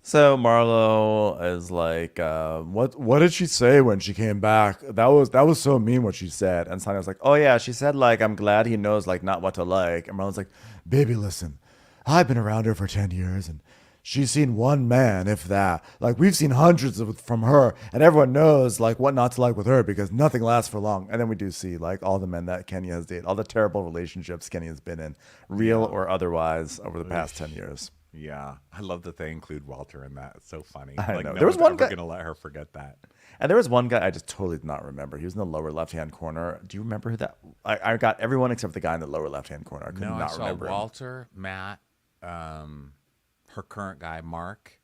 So Marlo is like, what did she say when she came back? That was so mean what she said. And Sonya's like, oh yeah, she said like, I'm glad he knows like not what to like. And Marlo's like, baby, listen, I've been around her for 10 years and she's seen one man, if that. Like we've seen hundreds from her, and everyone knows like what not to like with her because nothing lasts for long. And then we do see like all the men that Kenya has dated, all the terrible relationships Kenya has been in, real or otherwise, over the past 10 years. Yeah, I love that they include Walter in that. It's so funny. I Like know. no There was one's one ever guy- gonna let her forget that. And there was one guy I just totally did not remember. He was in the lower left-hand corner. Do you remember who that? I got everyone except the guy in the lower left-hand corner. I could No, I not saw remember him. Walter, Matt, her current guy, Mark.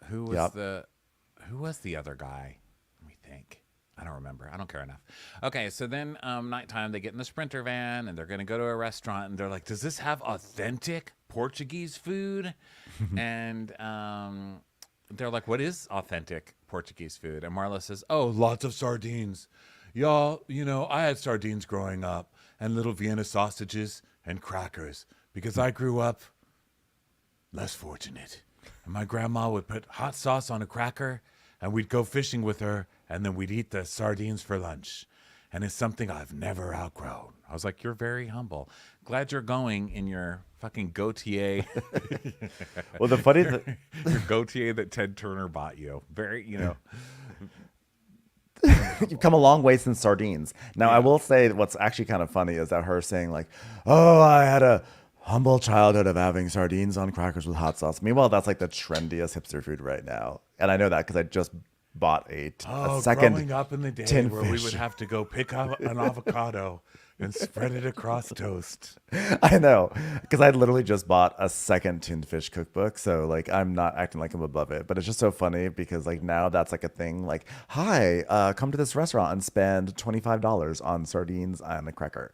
Who was Yep. who was the other guy? Let me think. I don't remember. I don't care enough. Okay, so then nighttime they get in the Sprinter van and they're gonna go to a restaurant and they're like, does this have authentic Portuguese food? And they're like, what is authentic Portuguese food? And Marla says, oh, Lots of sardines. Y'all, I had sardines growing up and little Vienna sausages and crackers because I grew up less fortunate. And my grandma would put hot sauce on a cracker and we'd go fishing with her and then we'd eat the sardines for lunch. And it's something I've never outgrown. I was like, you're very humble. Glad you're going in your fucking Gautier, Well, the funny thing. your Gautier that Ted Turner bought you. Very, You've come a long way since sardines. Now, I will say that what's actually kind of funny is that her saying like, "Oh, I had a humble childhood of having sardines on crackers with hot sauce." Meanwhile, that's like the trendiest hipster food right now, and I know that because I just bought a second growing up in the day tin where we fish. would have to go pick up an avocado and spread it across toast. I know, because I literally just bought a second tinned fish cookbook, so like I'm not acting like I'm above it, but it's just so funny because like now that's like a thing. Like, hi, come to this restaurant and spend $25 on sardines and a cracker.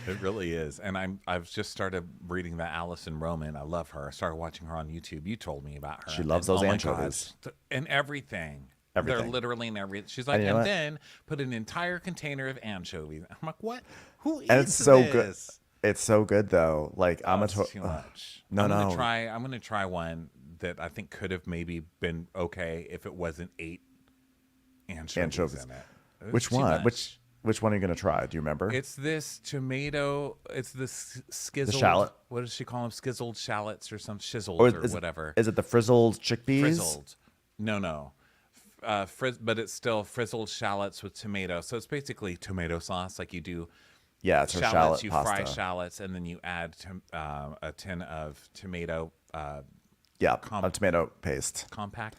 It really is. And I've just started reading that Allison Roman. I love her. I started watching her on YouTube. You told me about her. She loves And, those my anchovies. God, and everything. Everything. They're literally in everything. She's like, And you know and what? then put an entire container of anchovies. I'm like, what? Who eats And it's so this? good. It's so good though. Like I'm a It's too much. No, I'm no. gonna try one that I think could have maybe been okay if it wasn't 8 anchovies in it. It was Which too one? much. Which one are you gonna try? Do you remember? It's this tomato. It's this skizzled. shallot? What does she call them? Skizzled shallots or some shizzled or or is, whatever. Is it the frizzled chickpeas? Frizzled. No. But it's still frizzled shallots with tomato. So it's basically tomato sauce, like you do. Yeah, it's her Shallots, shallot you pasta. fry shallots, and then you add a tin of tomato Yeah, com- a tomato paste. compact.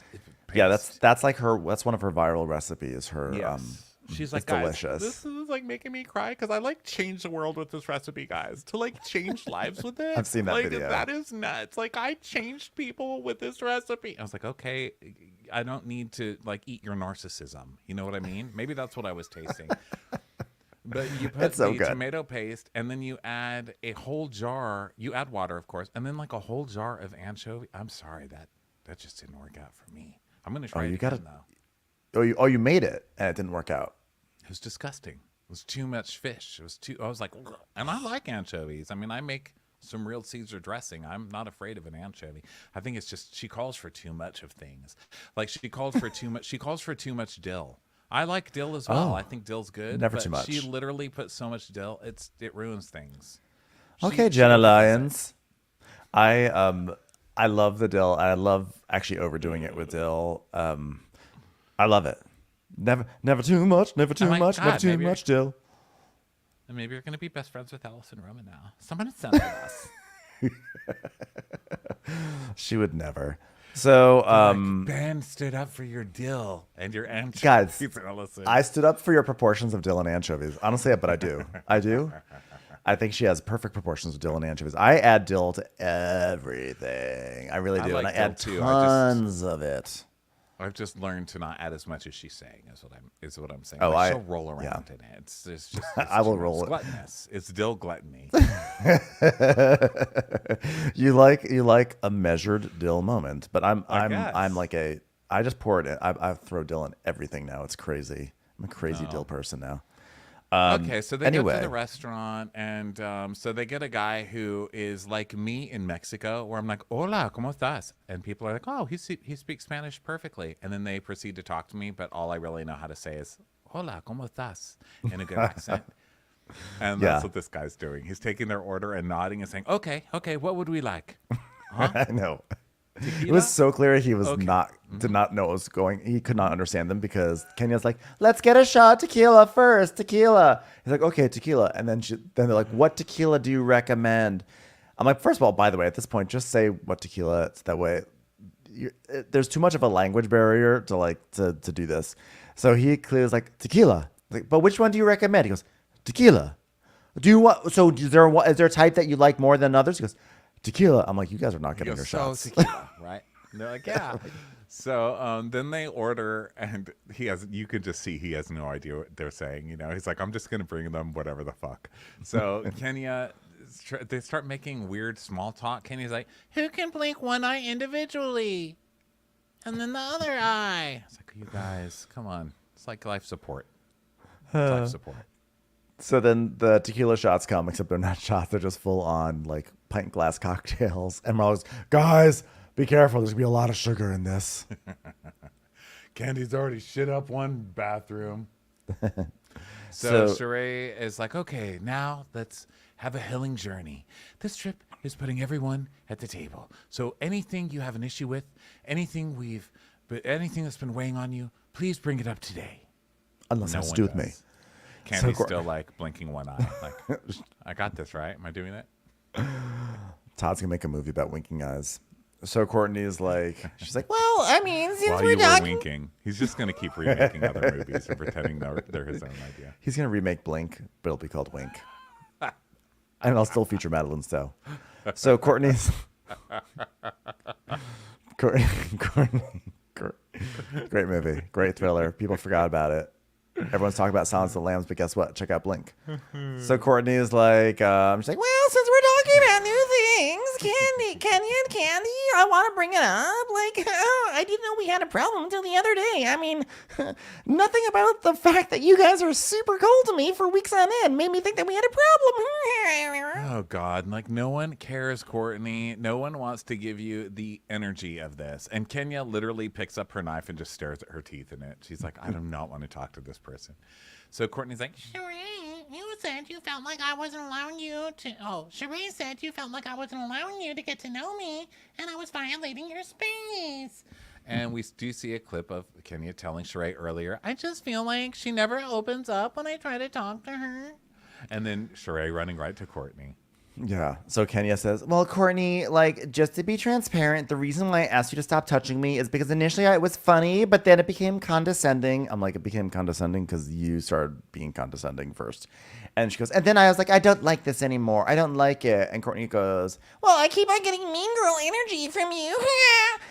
Yeah, paste. that's like her. That's one of her viral recipes. Her Yes. She's like, it's guys, delicious. this is like making me cry because I like change the world with this recipe, guys. To like change lives with it. I've seen that like, video. That is nuts. Like I changed people with this recipe. I was like, okay, I don't need to like eat your narcissism. You know what I mean? Maybe that's what I was tasting. But you put It's so the good. tomato paste, and then you add a whole jar. You add water, of course, and then like a whole jar of anchovy. I'm sorry that just didn't work out for me. I'm gonna try it you again gotta- though. You made it and it didn't work out. It was disgusting. It was too much fish. It was too. I was like, ugh. And I like anchovies. I mean, I make some real Caesar dressing. I'm not afraid of an anchovy. I think it's just she calls for too much of things. Like she called for too much. She calls for too much dill. I like dill as well. Oh. I think dill's good. Never but too much. She literally puts so much dill. It ruins things. Okay, Jenna Lyons. I love the dill. I love actually overdoing it with dill. I love it. Never too much. Never too my much. God, Never too maybe- much dill. And maybe you're gonna be best friends with Allison Roman now. Someone send it to us. She would never. So, Ben stood up for your dill. And your anchovies, guys, Allison. I stood up for your proportions of dill and anchovies. I don't say it, but I do. I do. I think she has perfect proportions of dill and anchovies. I add dill to everything. I really do. like and I dill add too. tons of it. I've just learned to not add as much as she's saying. Is what I'm saying. Oh, Like, she'll roll around yeah. in it. It's just I will too much. roll It's it. gluttonous. It's dill gluttony. You like a measured dill moment, but I'm guess. like I just pour it in. I throw dill in everything now. It's crazy. I'm a crazy dill person now. Okay, so they go anyway. to the restaurant, and so they get a guy who is like me in Mexico, where I'm like, "Hola, cómo estás?" And people are like, "Oh, he speaks Spanish perfectly." And then they proceed to talk to me, but all I really know how to say is "Hola, cómo estás?" in a good accent. And that's Yeah. what this guy's doing. He's taking their order and nodding and saying, "Okay, what would we like?" I know. It Tequila? was so clear he was Okay. did not know what was going. He could not understand them because Kenya's like, let's get a shot of tequila first. Tequila. He's like, okay, tequila. And then they're like, what tequila do you recommend? I'm like, first of all, by the way, at this point, just say what tequila. It's that way. There's too much of a language barrier to do this. So he clearly is like tequila. Like, but which one do you recommend? He goes, tequila. Do you want? So is there a type that you like more than others? He goes, tequila. I'm like, you guys are not getting your shots. Tequila, right? And they're like, yeah. So then they order, and you could just see he has no idea what they're saying. He's like, I'm just going to bring them whatever the fuck. So Kenya, they start making weird small talk. Kenya's like, who can blink one eye individually? And then the other eye. It's like, you guys, come on. It's like life support. It's life support. So then the tequila shots come, except they're not shots. They're just full on like pint glass cocktails. And Marlo's, guys, be careful. There's going to be a lot of sugar in this. Candy's already shit up one bathroom. So Sheree is like, okay, now let's have a healing journey. This trip is putting everyone at the table. So anything you have an issue with, anything that's been weighing on you, please bring it up today. Unless No it's one to do with me. does. Candy's still like blinking one eye. Like, I got this, right? Am I doing it? Todd's going to make a movie about winking eyes. So Courtney is like, she's like, well, I mean, since While we're you were talking. winking, he's just going to keep remaking other movies and pretending they're his own idea. He's going to remake Blink, but it'll be called Wink. And it'll still feature Madeline Stowe. So Courtney's. Courtney, great movie. Great thriller. People forgot about it. Everyone's talking about Silence of the Lambs, but guess what? Check out Blink. So Courtney is like, she's like, well, since we're talking about new things, Kenya and Candy, I want to bring it up. Like, I didn't know we had a problem until the other day. I mean, nothing about the fact that you guys are super cold to me for weeks on end made me think that we had a problem. Oh, God. Like, no one cares, Courtney. No one wants to give you the energy of this. And Kenya literally picks up her knife and just stares at her teeth in it. She's like, I do not want to talk to this person. So Courtney's like, Sheree, you said you felt like I wasn't allowing you to. Oh, Sheree said you felt like I wasn't allowing you to get to know me, and I was violating your space. and we do see a clip of Kenya telling Sheree earlier, I just feel like she never opens up when I try to talk to her. And then Sheree running right to Courtney. Yeah. So Kenya says, well, Courtney, like, just to be transparent, the reason why I asked you to stop touching me is because initially it was funny, but then it became condescending. I'm like, it became condescending because you started being condescending first. And she goes, and then I was like, I don't like this anymore. I don't like it. And Courtney goes, well, I keep on getting mean girl energy from you.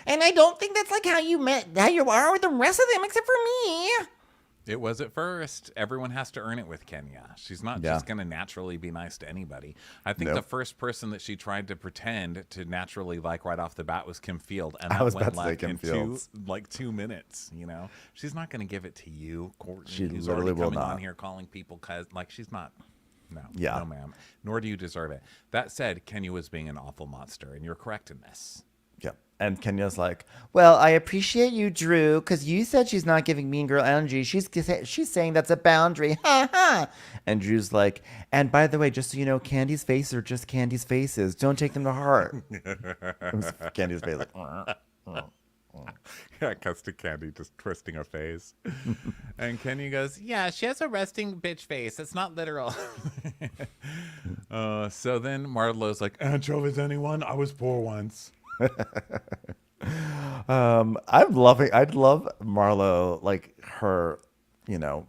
And I don't think that's like how you are with the rest of them except for me. It was at first. Everyone has to earn it with Kenya. She's not just going to naturally be nice to anybody. I think the first person that she tried to pretend to naturally like right off the bat was Kim Field. And that went like in 2 minutes, you know? She's not going to give it to you, Courtney, She who's literally already will coming not. on here calling people like she's not. No, Yeah. no, ma'am. Nor do you deserve it. That said, Kenya was being an awful monster, and you're correct in this. Yeah. And Kenya's like, well, I appreciate you, Drew, because you said she's not giving mean girl energy. She's saying that's a boundary. Ha ha. And Drew's like, and by the way, just so you know, Candy's faces are just Candy's faces. Don't take them to heart. Candy's face like, Yeah, it cuts to Candy just twisting her face. And Kenya goes, yeah, she has a resting bitch face. It's not literal. So then Marlo's like, Anchovies, anyone? I was poor once. I'd love Marlo, like her, you know,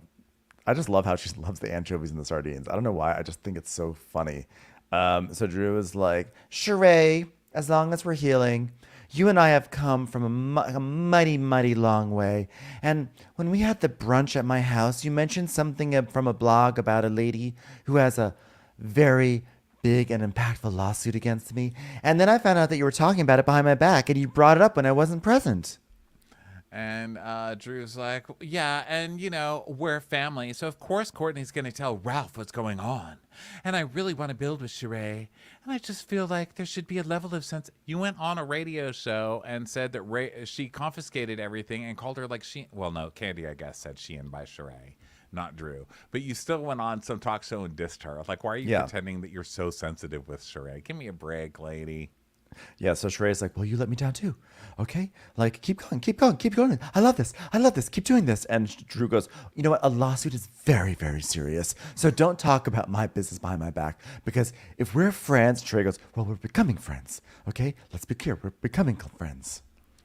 I just love how she loves the anchovies and the sardines. I don't know why. I just think it's so funny. So Drew is like, Sheree, as long as we're healing, you and I have come from a mighty, mighty long way. And when we had the brunch at my house, you mentioned something from a blog about a lady who has a very big and impactful lawsuit against me. And then I found out that you were talking about it behind my back, and you brought it up when I wasn't present. And Drew's like, yeah, and we're family, so of course Courtney's going to tell Ralph what's going on. And I really want to build with Sheree, and I just feel like there should be a level of sense. You went on a radio show and said that she confiscated everything and called her like well, no, Candy, I guess, said Sheehan by Sheree, not Drew. But you still went on some talk show and dissed her. Like, why are you pretending that you're so sensitive with Sheree? Give me a break, lady. Yeah, so Sheree's like, well, you let me down too. Okay? Like, keep going, keep going, keep going. I love this. I love this. Keep doing this. And Drew goes, you know what? A lawsuit is very, very serious. So don't talk about my business behind my back. Because if we're friends, Sheree goes, well, we're becoming friends. Okay? Let's be clear. We're becoming friends.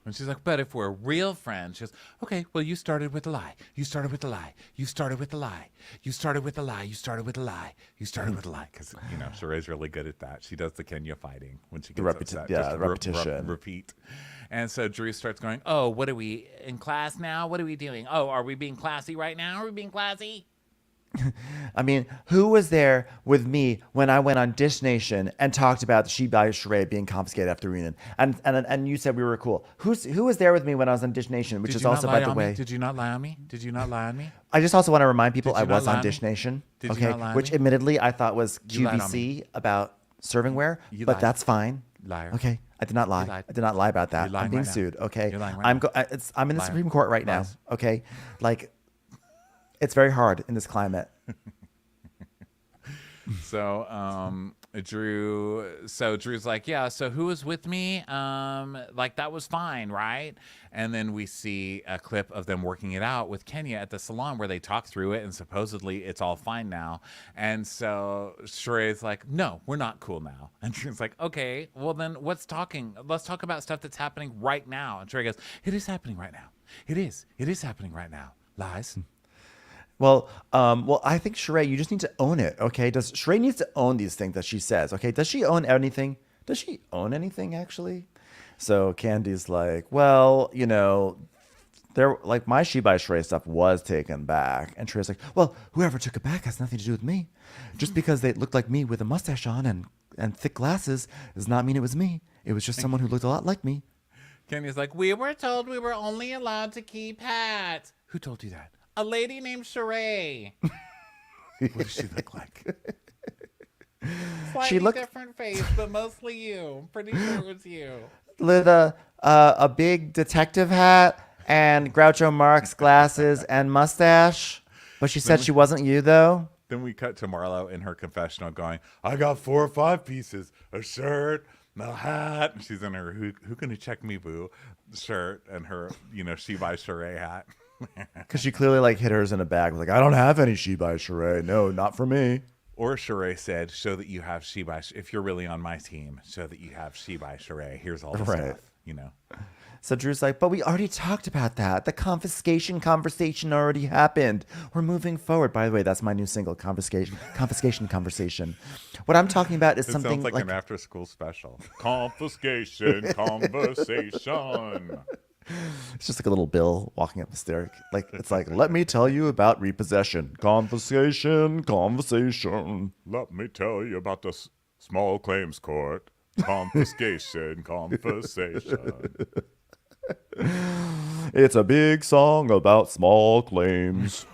And she's like, but if we're real friends, she goes, okay, well, you started with a lie. You started with a lie. You started with a lie. You started with a lie. You started with a lie. You started with a lie. Because, Sheree's really good at that. She does the Kenya fighting when she gets upset. Yeah, just repetition. Repeat. And so Drew starts going, oh, what are we in class now? What are we doing? Oh, are we being classy right now? Are we being classy? I mean, who was there with me when I went on Dish Nation and talked about She by Sheree being confiscated after reunion? And you said we were cool. Who was there with me when I was on Dish Nation? Which is also, by the way, did you not lie on me? Did you not lie on me? I just also want to remind people I was on lie Dish on me? Nation. Did you Okay, not lie on which me? admittedly I thought was You lied on QVC about servingware, You but lied. that's fine. Liar. Okay, I did not lie. lied. I did not lie about that. You're lying I'm being right now. sued. Okay, You're lying right now. I'm in the Liar. Supreme Court right now. Lies. Okay, like it's very hard in this climate. So Drew's like, yeah, so who was with me? Like, that was fine, right? And then we see a clip of them working it out with Kenya at the salon where they talk through it and supposedly it's all fine now. And so Sheree's like, no, we're not cool now. And Drew's like, okay, well then let's talk about stuff that's happening right now. And Sheree goes, it is happening right now. It is happening right now. Lies. Well, I think Sheree, you just need to own it, okay? Sheree needs to own these things that she says, okay? Does she own anything? Does she own anything, actually? So Candy's like, well, there, like, my She by Sheree stuff was taken back. And Sheree's like, well, whoever took it back has nothing to do with me. Just because they looked like me with a mustache on and thick glasses does not mean it was me. It was just someone who looked a lot like me. Kenya's like, we were told we were only allowed to keep hats. Who told you that? A lady named Sheree. What does she look like? Slightly looked- different face, but mostly you. I'm pretty sure it was you. With a big detective hat and Groucho Marx glasses and mustache. But she said she wasn't you, though. Then we cut to Marlo in her confessional going, I got 4 or 5 pieces, a shirt, a hat. And she's in her who can you check me, boo shirt and her, She by Sheree hat. Because she clearly, like, hit hers in a bag. Like, I don't have any She by Sheree. No, not for me. Or Sheree said, show that you have She by, if you're really on my team, show that you have She by Sheree. Here's all the Right. stuff, So Drew's like, but we already talked about that. The confiscation conversation already happened. We're moving forward. By the way, that's my new single, confiscation conversation. What I'm talking about is It something sounds like an after-school special. Confiscation conversation. It's just like a little Bill walking up the stairs. Like, it's like, let me tell you about repossession. Confiscation, conversation. Let me tell you about the small claims court. Confiscation conversation. It's a big song about small claims.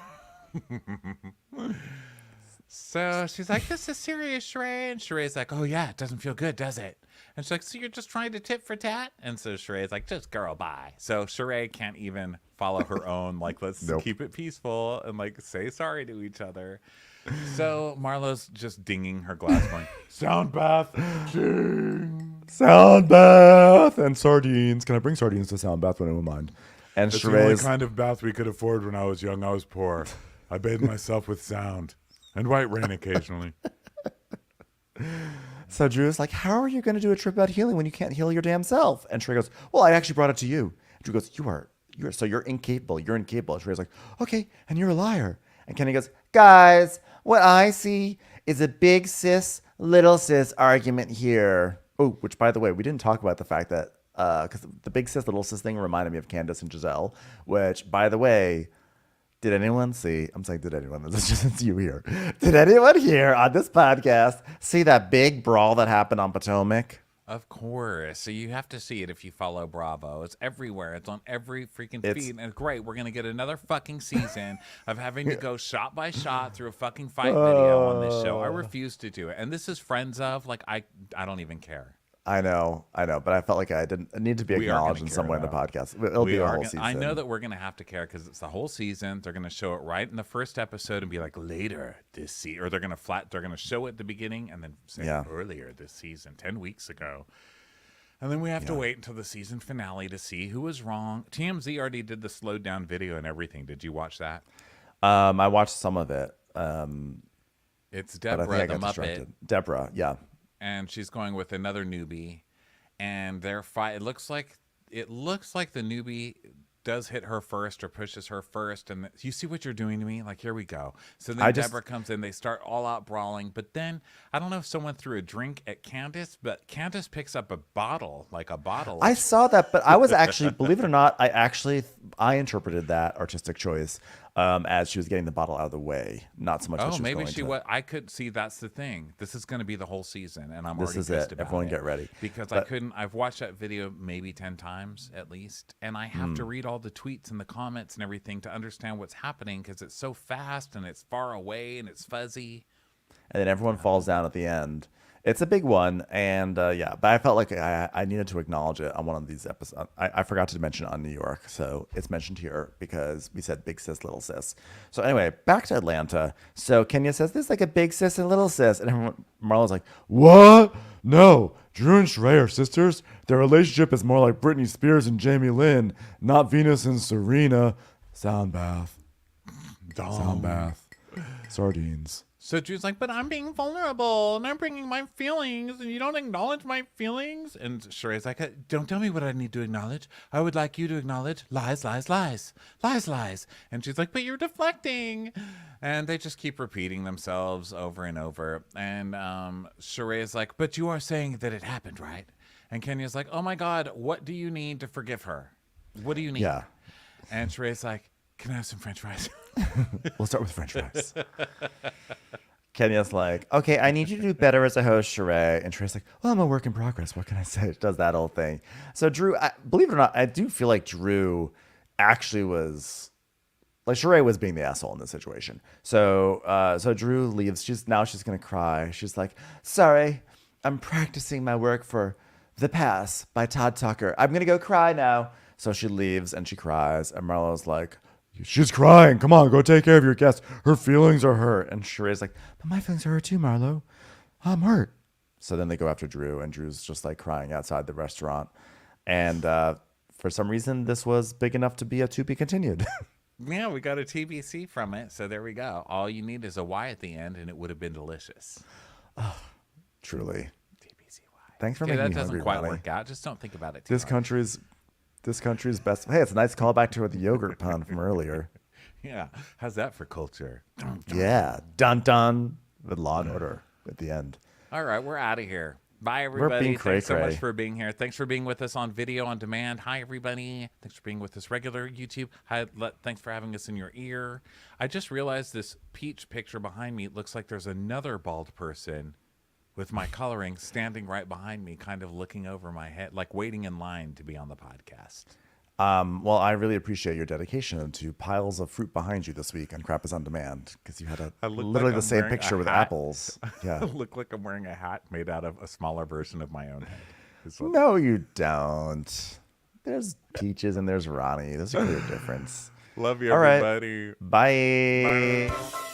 So she's like, this is serious, Sheree. And Sheree's like, oh, yeah, it doesn't feel good, does it? And she's like, so you're just trying to tit for tat? And so Sheree's like, just girl, bye. So Sheree can't even follow her own, like, let's keep it peaceful and, like, say sorry to each other. So Marlo's just dinging her glass going, Sound bath. Ding. Sound bath and sardines. Can I bring sardines to sound bath when I don't mind? And That's the only Sheree's kind of bath we could afford when I was young. I was poor. I bathed myself with sound and white rain occasionally. So Drew's like, how are you going to do a trip about healing when you can't heal your damn self? And Sheree goes, well, I actually brought it to you. And Drew goes, you're incapable. You're incapable. And Sheree's like, okay, and you're a liar. And Kenny goes, guys, what I see is a big sis, little sis argument here. Oh, which, by the way, we didn't talk about the fact that because the big sis, little sis thing reminded me of Candace and Giselle, which, by the way, did anyone see? I'm saying, did anyone? This is just it's you here. Did anyone here on this podcast see that big brawl that happened on Potomac? Of course. So you have to see it if you follow Bravo. It's everywhere. It's on every freaking feed. And great. We're going to get another fucking season of having to go shot by shot through a fucking fight video on this show. I refuse to do it. And this is friends of, like, I don't even care. I know, but I felt like I need to be acknowledged in some way in the podcast. It'll be a whole season. I know that we're going to have to care because it's the whole season. They're going to show it right in the first episode and be like later this season, or they're going to show it at the beginning and then say earlier this season, 10 weeks ago. And then we have to wait until the season finale to see who was wrong. TMZ already did the slowed down video and everything. Did you watch that? I watched some of it. It's Deborah the Muppet. Distracted. Deborah, yeah. And she's going with another newbie, and their fight. It looks like the newbie does hit her first or pushes her first, and you see what you're doing to me? Like, here we go. So then Deborah comes in, they start all out brawling, but then I don't know if someone threw a drink at Candace, but Candace picks up a bottle. I saw that, but I was actually, believe it or not, I interpreted that artistic choice as she was getting the bottle out of the way, not so much. Oh, maybe she was. I could see that's the thing. This is going to be the whole season, and I'm already pissed about it. Everyone get ready because I couldn't. I've watched that video maybe 10 times at least, and I have to read all the tweets and the comments and everything to understand what's happening because it's so fast and it's far away and it's fuzzy. And then everyone falls down at the end. It's a big one, and but I felt like I needed to acknowledge it on one of these episodes. I forgot to mention it on New York, so it's mentioned here because we said big sis, little sis. So anyway, back to Atlanta. So Kenya says, this is like a big sis and little sis. And Marlo's like, what? No, Drew and Sheree are sisters. Their relationship is more like Britney Spears and Jamie Lynn, not Venus and Serena. Sound bath. Sound bath. Sardines. So Drew's like, but I'm being vulnerable and I'm bringing my feelings and you don't acknowledge my feelings. And Sheree's like, don't tell me what I need to acknowledge. I would like you to acknowledge lies, lies, lies, lies, lies. And she's like, but you're deflecting. And they just keep repeating themselves over and over. And Sheree's like, but you are saying that it happened, right? And Kenya's like, oh my God, what do you need to forgive her? What do you need? Yeah. And Sheree's like, can I have some French fries? We'll start with French fries. Kenya's like, okay, I need you to do better as a host, Sheree. And Sheree's like, well, I'm a work in progress. What can I say? Does that whole thing. So Drew, believe it or not, I do feel like Drew actually was, like Sheree was being the asshole in this situation. So Drew leaves. She's going to cry. She's like, sorry, I'm practicing my work for The Pass by Todd Tucker. I'm going to go cry now. So she leaves and she cries. And Marlo's like, she's crying. Come on, go take care of your guest. Her feelings are hurt. And Sheree's like, but my feelings are hurt too, Marlo. I'm hurt. So then they go after Drew, and Drew's just like crying outside the restaurant. And for some reason, this was big enough to be a to be continued. Yeah, we got a TBC from it. So there we go. All you need is a Y at the end, and it would have been delicious. Oh, truly. TBCY. Thanks for making me hungry, that doesn't quite Ronnie. work out. Just don't think about it too This country's best. Hey, it's a nice callback to the yogurt pun from earlier. Yeah. How's that for culture? Yeah. Dun dun. With Law and Order at the end. All right, we're out of here. Bye, everybody. being Thanks so cray-cray. much for being here. Thanks for being with us on video on demand. Hi, everybody. Thanks for being with us regular YouTube. Thanks for having us in your ear. I just realized this peach picture behind me looks like there's another bald person with my coloring standing right behind me, kind of looking over my head, like waiting in line to be on the podcast. Well, I really appreciate your dedication to piles of fruit behind you this week on Crappens on Demand, because you had literally the same picture with apples. Yeah. I look like I'm wearing a hat made out of a smaller version of my own head. No, you don't. There's Peaches and there's Ronnie. There's a clear difference. Love you, All right. everybody. Bye. Bye.